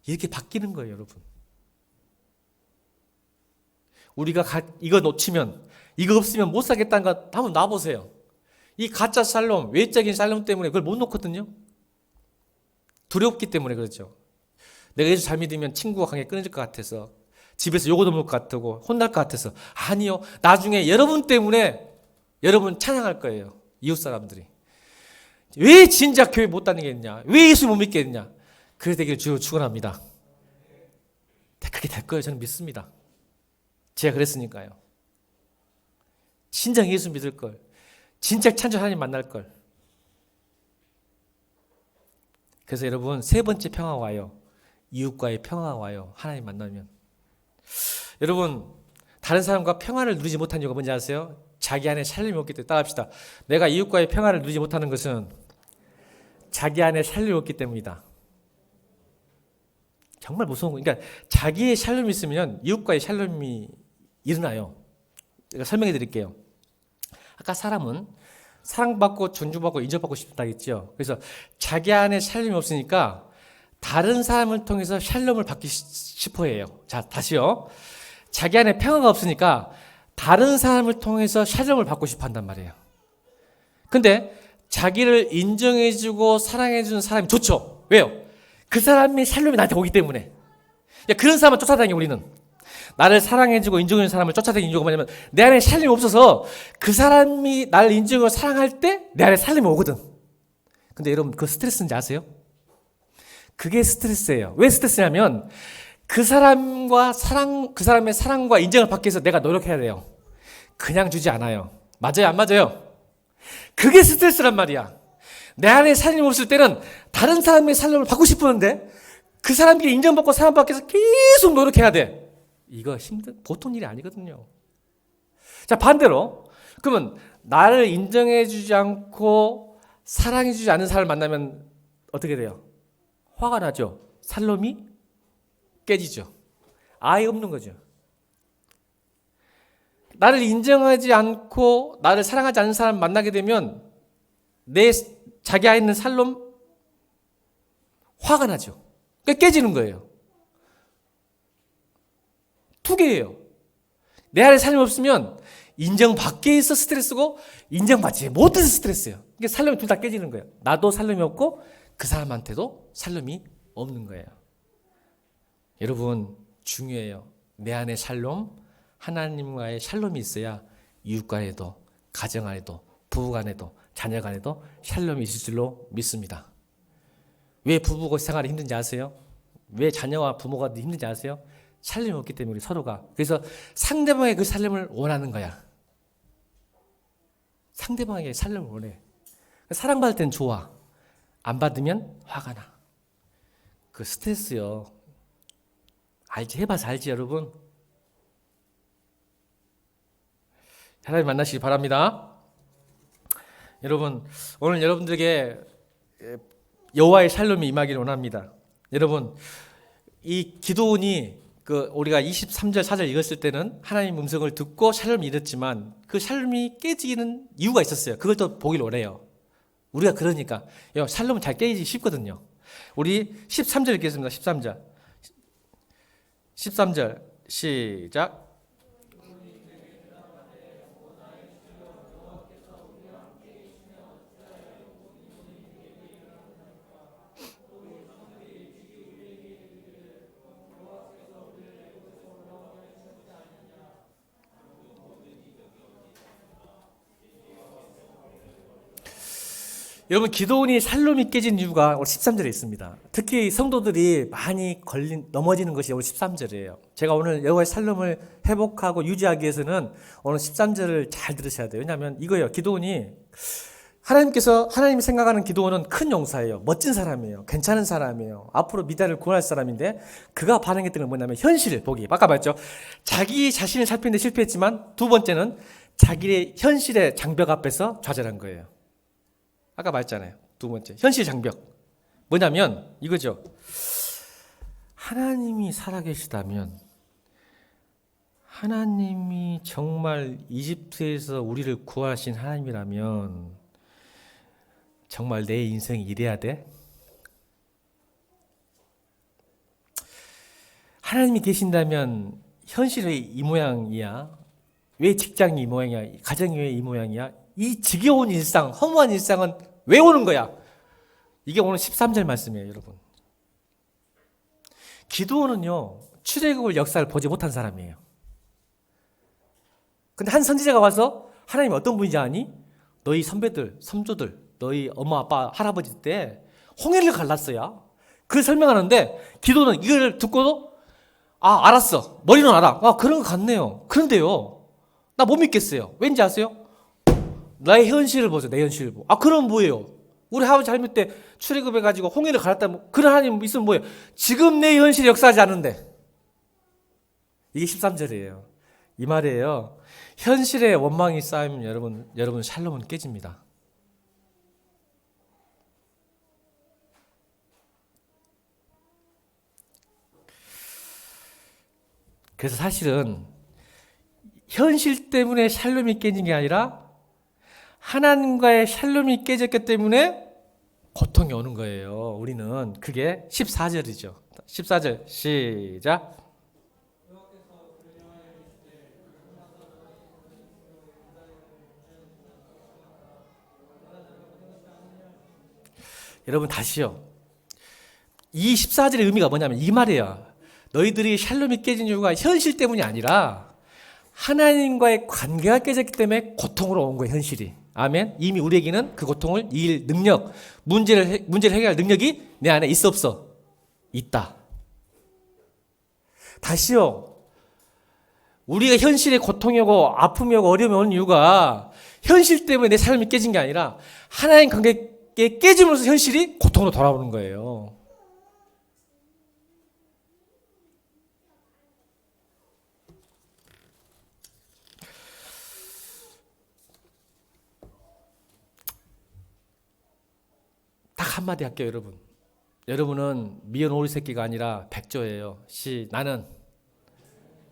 이렇게 바뀌는 거예요, 여러분. 우리가 이거 놓치면 이거 없으면 못 살겠다는 거 한번 놔보세요. 이 가짜 샬롬, 외적인 샬롬 때문에 그걸 못 놓거든요. 두렵기 때문에 그렇죠. 내가 예수 잘 믿으면 친구와 관계 끊어질 것 같아서 집에서 욕을 먹을 것 같고 혼날 것 같아서 아니요. 나중에 여러분 때문에 여러분 찬양할 거예요. 이웃 사람들이. 왜 진작 교회 못 다니겠냐? 왜 예수 못 믿겠냐? 그래 되기를 주여 축원합니다. 그렇게 될 거예요. 저는 믿습니다. 제가 그랬으니까요. 진정 예수 믿을 걸. 진짜 찬조 하나님 만날 걸. 그래서 여러분 세 번째 평화가 와요. 이웃과의 평화가 와요. 하나님 만나면. 여러분 다른 사람과 평화를 누리지 못한 이유가 뭔지 아세요? 자기 안에 샬롬이 없기 때문에. 따라합시다. 내가 이웃과의 평화를 누리지 못하는 것은 자기 안에 샬롬이 없기 때문이다. 정말 무서운 거. 그러니까 자기의 샬롬이 있으면 이웃과의 샬롬이 일어나요. 제가 설명해 드릴게요. 아까 사람은 사랑받고 존중받고 인정받고 싶다 했죠. 그래서 자기 안에 샬롬이 없으니까 다른 사람을 통해서 샬롬을 받기 싶어 해요. 자, 다시요. 자기 안에 평화가 없으니까 다른 사람을 통해서 샬롬을 받고 싶어 한단 말이에요. 근데 자기를 인정해주고 사랑해주는 사람이 좋죠. 왜요? 그 사람이 샬롬이 나한테 오기 때문에. 그런 사람을 쫓아다니고 우리는. 나를 사랑해주고 인정해주는 사람을 쫓아다니는 이유가 뭐냐면 내 안에 샬롬이 없어서 그 사람이 나를 인정하고 사랑할 때 내 안에 샬롬이 오거든. 근데 여러분 그 스트레스인지 아세요? 그게 스트레스예요. 왜 스트레스냐면 그 사람의 사랑과 인정을 받기 위해서 내가 노력해야 돼요. 그냥 주지 않아요. 맞아요? 안 맞아요? 그게 스트레스란 말이야. 내 안에 샬롬이 없을 때는 다른 사람의 샬롬을 받고 싶었는데 그 사람에게 인정받고 사랑받기 위해서 계속 노력해야 돼. 이거 보통 일이 아니거든요. 자, 반대로 그러면 나를 인정해주지 않고 사랑해주지 않는 사람을 만나면 어떻게 돼요? 화가 나죠. 샬롬이 깨지죠. 아예 없는 거죠. 나를 인정하지 않고 나를 사랑하지 않는 사람을 만나게 되면 자기 안에 있는 샬롬 화가 나죠. 깨지는 거예요. 두 개예요. 내 안에 샬롬이 없으면 인정받기 위해서 스트레스고 인정받지 못해서 스트레스예요. 이게 샬롬이 둘 다 깨지는 거예요. 나도 샬롬이 없고 그 사람한테도 샬롬이 없는 거예요. 여러분 중요해요. 내 안에 샬롬, 하나님과의 샬롬이 있어야 이웃 간에도, 가정 안에도, 부부 간에도, 자녀 간에도 샬롬이 있을 줄로 믿습니다. 왜 부부가 생활이 힘든지 아세요? 왜 자녀와 부모가 힘든지 아세요? 샬롬이 없기 때문에 우리 서로가. 그래서 상대방의 그 샬롬을 원하는 거야. 상대방에게 샬롬을 원해. 사랑받을 땐 좋아. 안 받으면 화가 나. 그 스트레스요. 알지? 해봐서 알지, 여러분? 하나님 만나시기 바랍니다. 여러분, 오늘 여러분들에게 여호와의 샬롬이 임하기를 원합니다. 여러분, 이 기도원이 우리가 23절 4절 읽었을 때는 하나님 음성을 듣고 샬롬이 이뤘지만 그 샬롬이 깨지는 이유가 있었어요. 그걸 또 보길 원해요. 우리가 그러니까 샬롬은 잘 깨지기 쉽거든요. 우리 13절 읽겠습니다. 13절 시작. 여러분, 기도원이 샬롬이 깨진 이유가 오늘 13절에 있습니다. 특히 성도들이 많이 넘어지는 것이 오늘 13절이에요. 제가 오늘 여호와의 샬롬을 회복하고 유지하기 위해서는 오늘 13절을 잘 들으셔야 돼요. 왜냐하면 이거예요. 기도원이 하나님이 생각하는 기도원은 큰 용사예요. 멋진 사람이에요. 괜찮은 사람이에요. 앞으로 미달을 구원할 사람인데 그가 반응했던 건 뭐냐면 현실을 보기. 아까 말했죠. 자기 자신을 살피는데 실패했지만 두 번째는 자기의 현실의 장벽 앞에서 좌절한 거예요. 아까 말했잖아요. 두 번째, 현실 장벽. 뭐냐면 이거죠. 하나님이 살아계시다면, 하나님이 정말 이집트에서 우리를 구하신 하나님이라면 정말 내 인생이 이래야 돼? 하나님이 계신다면 현실이 이 모양이야? 왜 직장이 이 모양이야? 가정이 왜 이 모양이야? 이 지겨운 일상, 허무한 일상은 왜 오는 거야? 이게 오늘 13절 말씀이에요, 여러분. 기드온은요, 출애굽을 역사를 보지 못한 사람이에요. 근데 한 선지자가 와서 하나님 어떤 분인지 아니? 너희 선배들, 선조들, 너희 엄마, 아빠, 할아버지 때 홍해를 갈랐어요. 그걸 설명하는데 기드온은 이걸 듣고도 알았어. 머리는 알아. 그런 거 같네요. 그런데요, 나 못 믿겠어요. 왠지 아세요? 나의 현실을 보세요. 내 현실을 보고. 그럼 뭐예요? 우리 아버지 할머니 때 출애굽해가지고 홍해를 갈았다. 그런 하나님 있으면 뭐예요? 지금 내 현실이 역사하지 않는데. 이게 13절이에요. 이 말이에요. 현실에 원망이 쌓이면 여러분 샬롬은 깨집니다. 그래서 사실은 현실 때문에 샬롬이 깨진 게 아니라 하나님과의 샬롬이 깨졌기 때문에 고통이 오는 거예요. 우리는 그게 14절이죠. 14절 시작. 여러분 다시요. 이 14절의 의미가 뭐냐면 이 말이에요. 너희들이 샬롬이 깨진 이유가 현실 때문이 아니라 하나님과의 관계가 깨졌기 때문에 고통으로 온 거예요. 현실이. 아멘. 이미 우리에게는 그 고통을 이길 능력, 문제를 해결할 능력이 내 안에 있어 없어? 있다. 다시요. 우리가 현실에 고통이 오고 아픔이 오고 어려움이 오는 이유가 현실 때문에 내 삶이 깨진 게 아니라 하나님 관계에 깨짐으로써 현실이 고통으로 돌아오는 거예요. 딱 한마디 할게요, 여러분. 여러분은 미연 오리 새끼가 아니라 백조예요. 나는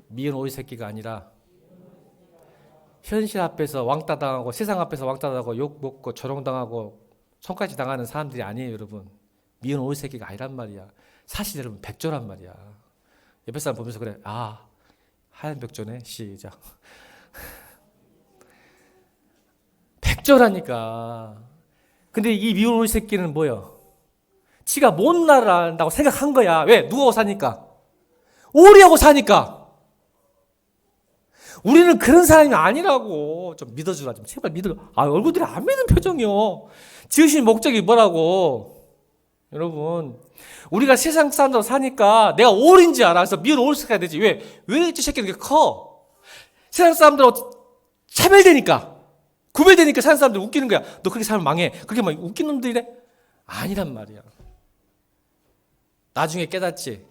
미연 오리 새끼가 아니라 현실 앞에서 왕따 당하고 세상 앞에서 왕따 당하고 욕 먹고 조롱당하고 손까지 당하는 사람들이 아니에요, 여러분. 미연 오리 새끼가 아니란 말이야. 사실 여러분 백조란 말이야. 옆에 사람 보면서 그래. 하얀 백조네. 시작. 백조라니까. 근데 이 미운 오리 새끼는 뭐예요? 지가 뭔 나를 안다고 생각한 거야. 왜? 누구하고 사니까? 오리하고 사니까. 우리는 그런 사람이 아니라고. 좀 믿어주라. 좀 제발 믿어. 얼굴들이 안 믿는 표정이요. 지으신 목적이 뭐라고? 여러분, 우리가 세상 사람들하고 사니까 내가 올인지 알아. 그래서 미운 올스가 되지. 왜 이 새끼는 이렇게 커? 세상 사람들하고 차별되니까, 구별되니까 세상 사람들 웃기는 거야. 너 그렇게 살면 망해. 그렇게 막 웃긴 놈들이래? 아니란 말이야. 나중에 깨닫지.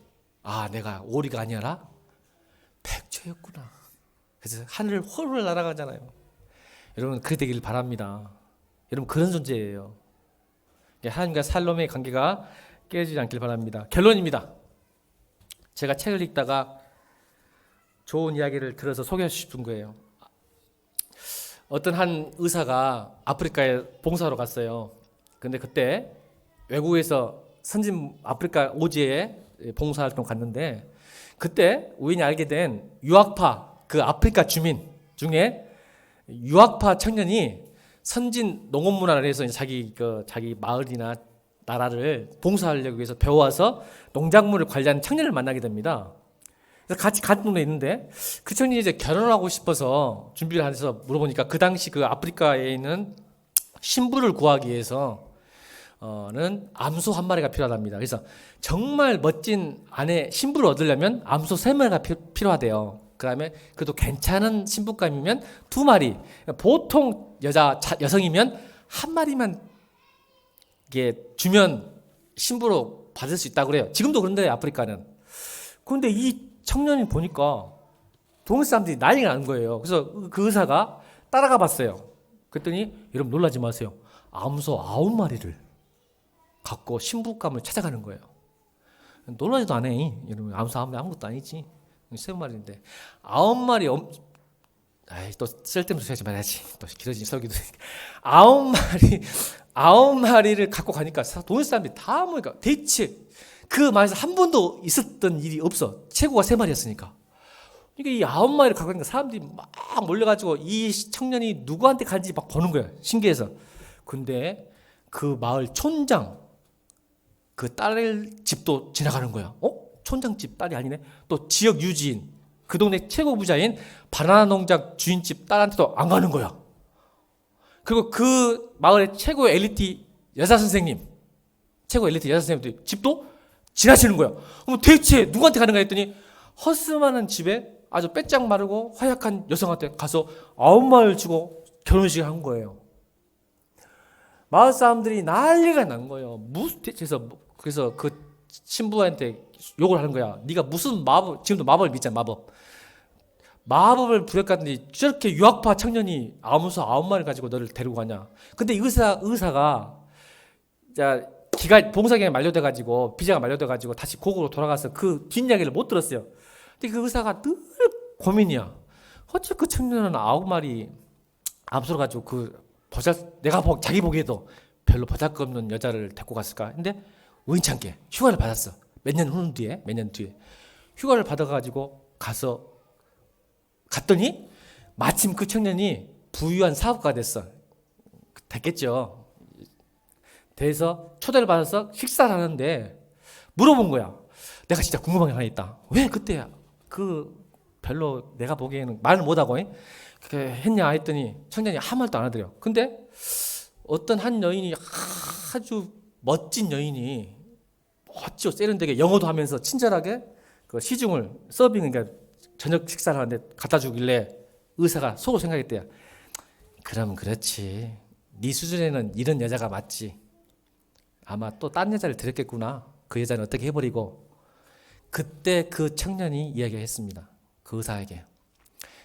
내가 오리가 아니라 백조였구나. 그래서 하늘을 홀홀 날아가잖아요. 여러분, 그래 되기를 바랍니다. 여러분, 그런 존재예요. 하나님과 살롬의 관계가 깨지지 않길 바랍니다. 결론입니다. 제가 책을 읽다가 좋은 이야기를 들어서 소개하고 싶은 거예요. 어떤 한 의사가 아프리카에 봉사하러 갔어요. 근데 그때 외국에서 선진 아프리카 오지에 봉사활동 갔는데, 그때 우연히 알게 된 유학파, 그 아프리카 주민 중에 유학파 청년이 선진 농업 문화를 해서 자기 마을이나 나라를 봉사하려고 해서 배워와서 농작물을 관리하는 청년을 만나게 됩니다. 그래서 같이 같은 동네에 있는데, 그 청년이 이제 결혼하고 싶어서 준비를 해서 물어보니까, 그 당시 그 아프리카에 있는 신부를 구하기 위해서 는 암소 한 마리가 필요하답니다. 그래서 정말 멋진 아내 신부를 얻으려면 암소 3마리가 필요하대요. 그다음에 그래도 괜찮은 신부감이면 2마리, 보통 여성이면 1마리만 이게 주면 신부로 받을 수 있다고 그래요. 지금도 그런데 아프리카는. 그런데 이 청년이 보니까 동네 사람들이 난리가 나는 거예요. 그래서 그 의사가 따라가 봤어요. 그랬더니, 여러분 놀라지 마세요. 암소 9마리를 갖고 신부감을 찾아가는 거예요. 놀라지도 않아. 여러분, 암소 9마리 아무것도 아니지. 3마리인데 9마리 또 쓸데없는 소리 하지 말아야지. 또 길어진 설교도. 9마리를 갖고 가니까 동네 사람들이 다 모이니까 대체 그 마을에서 한 번도 있었던 일이 없어. 최고가 3마리였으니까. 그러니까 이 9마리를 갖고 가니까 사람들이 막 몰려가지고 이 청년이 누구한테 간지 막 보는 거야. 신기해서. 근데 그 마을 촌장, 그 딸 집도 지나가는 거야. 촌장 집 딸이 아니네. 또 지역 유지인, 그 동네 최고 부자인 바나나 농장 주인집 딸한테도 안 가는 거야. 그리고 그 마을의 최고 엘리트 여자 선생님, 집도 지나치는 거야. 그럼 대체 누구한테 가는가 했더니, 허스만한 집에 아주 빼짝 마르고 허약한 여성한테 가서 9마리를 주고 결혼식을 한 거예요. 마을 사람들이 난리가 난 거예요. 그래서 그 신부한테 욕을 하는 거야. 네가 무슨 마법, 지금도 마법을 믿잖아. 마법을 부렸다더니 저렇게 유학파 청년이 암소 9마리 가지고 너를 데리고 가냐. 근데 의사가 봉사기간이 만료돼가지고, 비자가 만료돼가지고 다시 고국으로 돌아가서 그 뒷이야기를 못 들었어요. 근데 그 의사가 늘 고민이야. 어째 그 청년은 9마리 암소를 가지고 자기 보기에도 별로 보잘것없는 여자를 데리고 갔을까. 근데 우연찮게 휴가를 받았어. 몇 년 뒤에 휴가를 받아가지고 갔더니 마침 그 청년이 부유한 사업가가 됐겠죠. 돼서 초대를 받아서 식사를 하는데 물어본 거야. 내가 진짜 궁금한 게 하나 있다. 왜 그때 별로 내가 보기에는 말을 못하고 그렇게 했냐 했더니 청년이 아무 말도 안 하더래요. 근데 어떤 한 여인이, 아주 멋진 여인이 멋지고 세련되게 영어도 하면서 친절하게 그 시중을 그러니까 저녁 식사를 하는데 갖다 주길래 의사가 속으로 생각했대요. 그럼 그렇지. 네 수준에는 이런 여자가 맞지. 아마 또 딴 여자를 들였겠구나. 그 여자는 어떻게 해버리고. 그때 그 청년이 이야기했습니다. 그 의사에게.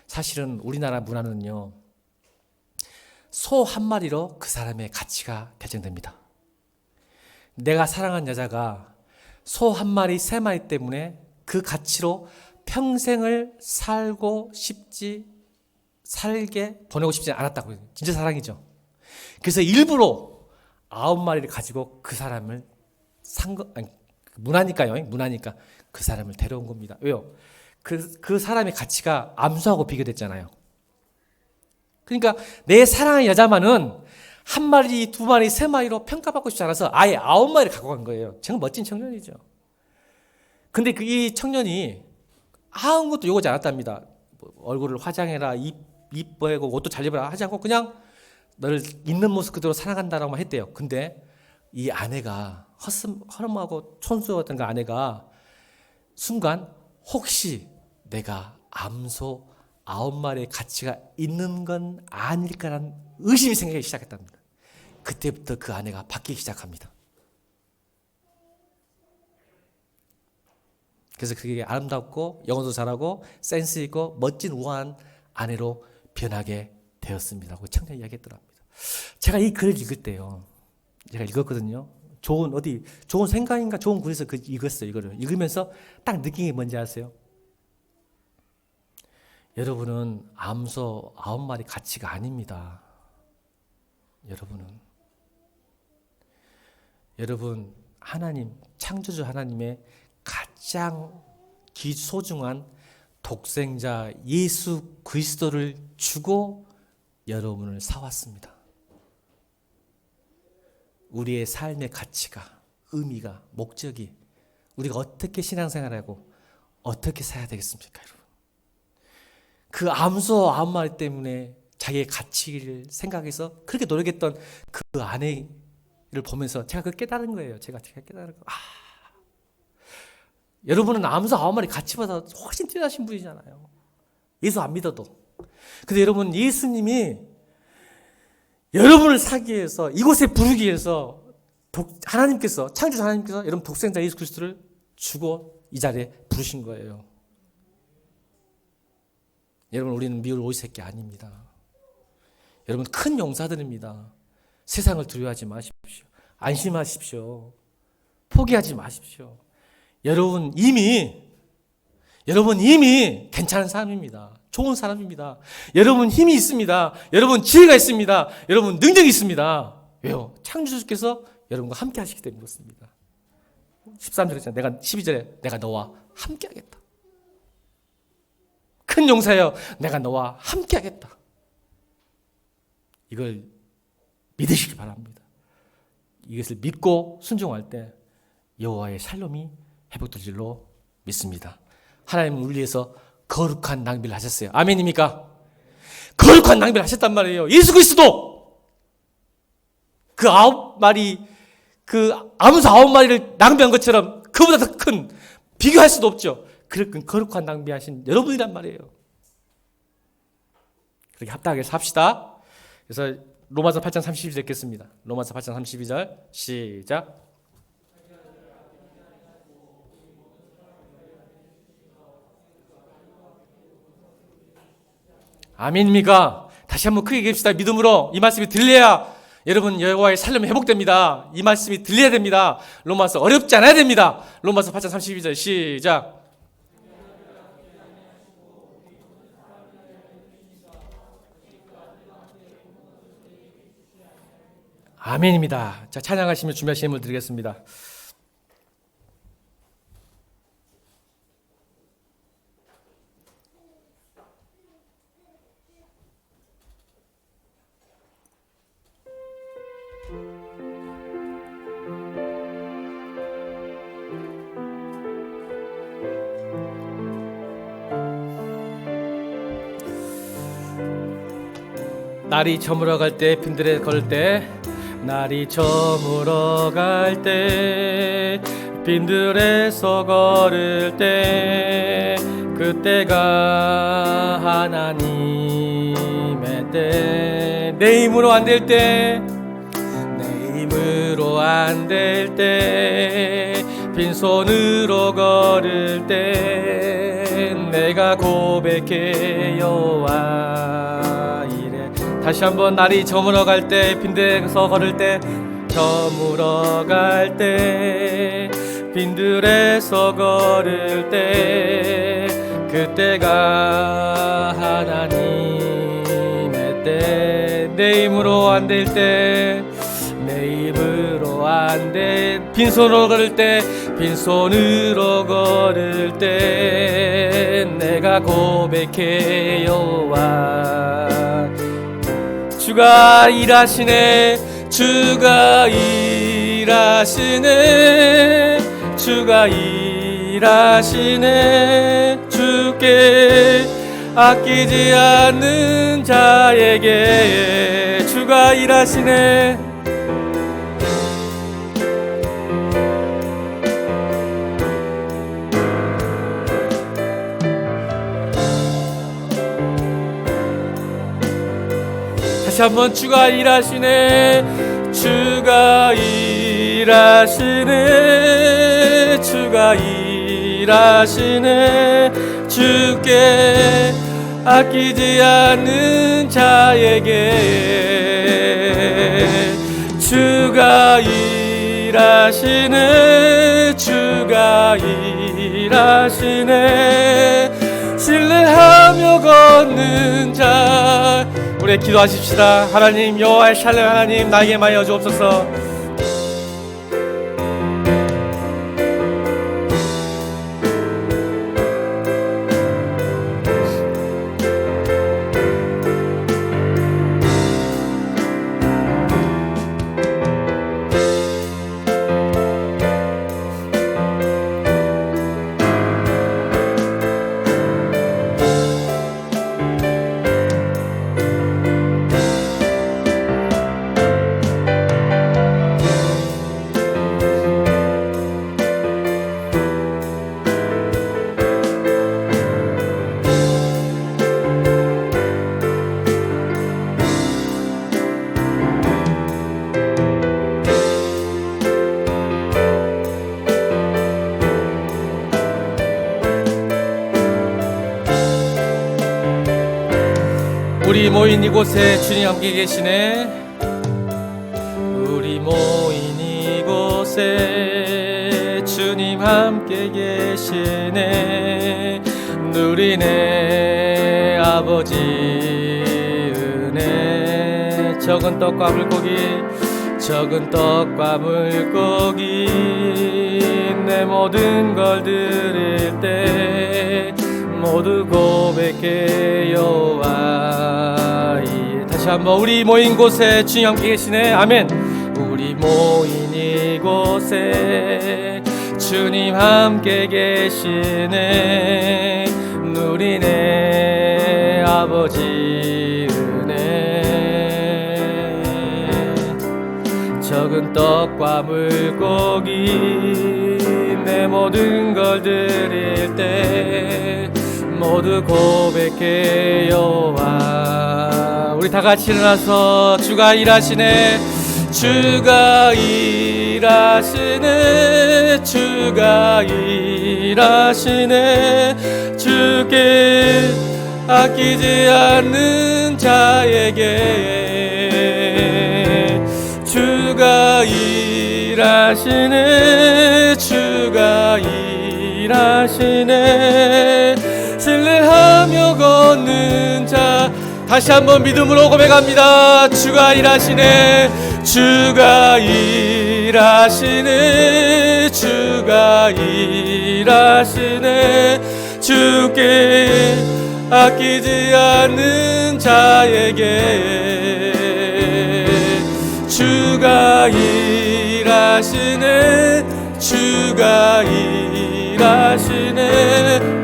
사실은 우리나라 문화는요, 소 1마리로 그 사람의 가치가 결정됩니다. 내가 사랑한 여자가 소 1마리, 3마리 때문에 그 가치로 평생을 보내고 싶지 않았다고. 진짜 사랑이죠. 그래서 일부러 9마리를 가지고 그 사람을 문화니까 그 사람을 데려온 겁니다. 왜요? 그 사람의 가치가 암소하고 비교됐잖아요. 그러니까 내 사랑의 여자만은 1마리, 2마리, 3마리로 평가받고 싶지 않아서 아예 9마리를 갖고 간 거예요. 정말 멋진 청년이죠. 근데 이 청년이 아무것도 요구하지 않았답니다. 얼굴을 화장해라, 이뻐하고 옷도 잘 입어라 하지 않고 그냥 너를 있는 모습 그대로 사랑한다라고만 했대요. 근데 이 아내가 허름하고 촌스러웠던 그 아내가 순간 혹시 내가 암소 9마리의 가치가 있는 건 아닐까라는 의심이 생기기 시작했답니다. 그때부터 그 아내가 바뀌기 시작합니다. 그래서 그게 아름답고 영어도 잘하고 센스 있고 멋진 우아한 아내로 변하게 되었습니다. 그 청년 이야기했더랍니다. 제가 이 글을 읽을 때요, 제가 읽었거든요. 좋은 생강인가 좋은 글에서 읽었어요. 이거를 읽으면서 딱 느낀 게 뭔지 아세요? 여러분은 암소 9마리 가치가 아닙니다. 여러분 하나님, 창조주 하나님의 가장 소중한 독생자 예수 그리스도를 주고 여러분을 사왔습니다. 우리의 삶의 가치가, 의미가, 목적이 우리가 어떻게 신앙생활하고 어떻게 살아야 되겠습니까, 여러분? 그 암소 9마리 때문에 자기의 가치를 생각해서 그렇게 노력했던 그 아내를 보면서 제가 그걸 깨달은 거예요. 제가 깨달은 거. 여러분은 암소 9마리 가치보다 훨씬 뛰어나신 분이잖아요. 예수 안 믿어도. 근데 여러분, 예수님이 여러분을 사기 위해서, 이곳에 부르기 위해서 하나님께서, 창조주 하나님께서 여러분 독생자 예수 그리스도를 주고 이 자리에 부르신 거예요. 여러분, 우리는 미울 오이 새끼 아닙니다. 여러분, 큰 용사들입니다. 세상을 두려워하지 마십시오. 안심하십시오. 포기하지 마십시오. 여러분 이미 괜찮은 사람입니다. 좋은 사람입니다. 여러분 힘이 있습니다. 여러분 지혜가 있습니다. 여러분 능력이 있습니다. 왜요? 창조주께서 여러분과 함께 하시기 때문에 그렇습니다. 13절에 12절에 내가 너와 함께 하겠다. 큰 용사여, 내가 너와 함께 하겠다. 이걸 믿으시기 바랍니다. 이것을 믿고 순종할 때 여호와의 샬롬이 회복될 줄로 믿습니다. 하나님은 우리 위해서 거룩한 낭비를 하셨어요. 아멘입니까? 거룩한 낭비를 하셨단 말이에요. 예수 그리스도 그 암소 9마리를 낭비한 것처럼 그보다 더 큰, 비교할 수도 없죠. 그렇게 거룩한 낭비하신 여러분이란 말이에요. 그렇게 합당하게 삽시다. 그래서 로마서 8장 32절 읽겠습니다. 로마서 8장 32절 시작. 아멘입니까? 다시 한번 크게 얘기합시다. 믿음으로 이 말씀이 들려야 여러분 여호와의 샬롬이 회복됩니다. 이 말씀이 들려야 됩니다. 로마서 어렵지 않아야 됩니다. 로마서 8장 32절 시작. 아멘입니다. 자, 찬양하시며 준비하신 힘을 드리겠습니다. 날이 저물어 갈 때, 빈들에 걸을 때, 날이 저물어 갈 때, 빈들에서 걸을 때, 그때가 하나님의 때. 내 힘으로 안 될 때, 내 힘으로 안 될 때, 빈손으로 걸을 때, 내가 고백해 여호와 이래. 다시 한번 날이 저물어 갈 때, 빈들에서 걸을 때, 저물어 갈 때, 빈들에서 걸을 때, 그때가 하나님의 때. 내 힘으로 안 될 때, 내 힘으로 안 돼. 빈손으로 걸을 때, 빈손으로 걸을 때, 내가 고백해 여호와. 주가 일하시네, 주가 일하시네, 주가 일하시네. 주께 아끼지 않는 자에게 주가 일하시네. 다시 한번 주가 일하시네. 주가 일하시네. 주가 일하시네. 주께 아끼지 않는 자에게 주가 일하시네. 주가 일하시네. 신뢰하며 걷는 자. 우리 기도하십시다. 하나님, 여호와의 샬롬 하나님, 나에게 말하여 주옵소서. 우리 모인 이곳에 주님 함께 계시네. 우리 모인 이곳에 주님 함께 계시네. 누리네 아버지 은혜. 적은 떡과 물고기, 적은 떡과 물고기, 내 모든 걸 드릴 때 모두 고백해 여호와. 다시 한번 우리 모인 곳에 주님 함께 계시네. 아멘. 우리 모인 이곳에 주님 함께 계시네. 누리네 아버지 은혜. 적은 떡과 물고기, 내 모든 걸 드릴 때 모두 고백해 여호와. 우리 다 같이 일어나서 주가 일하시네. 주가 일하시네. 주가 일하시네. 주께 아끼지 않는 자에게 주가 일하시네. 주가 일하시네. 신뢰하며 걷는 자. 다시 한번 믿음으로 고백합니다. 주가 일하시네. 주가 일하시네. 주가 일하시네. 주께 아끼지 않는 자에게 주가 일하시네. 주가 일하시네.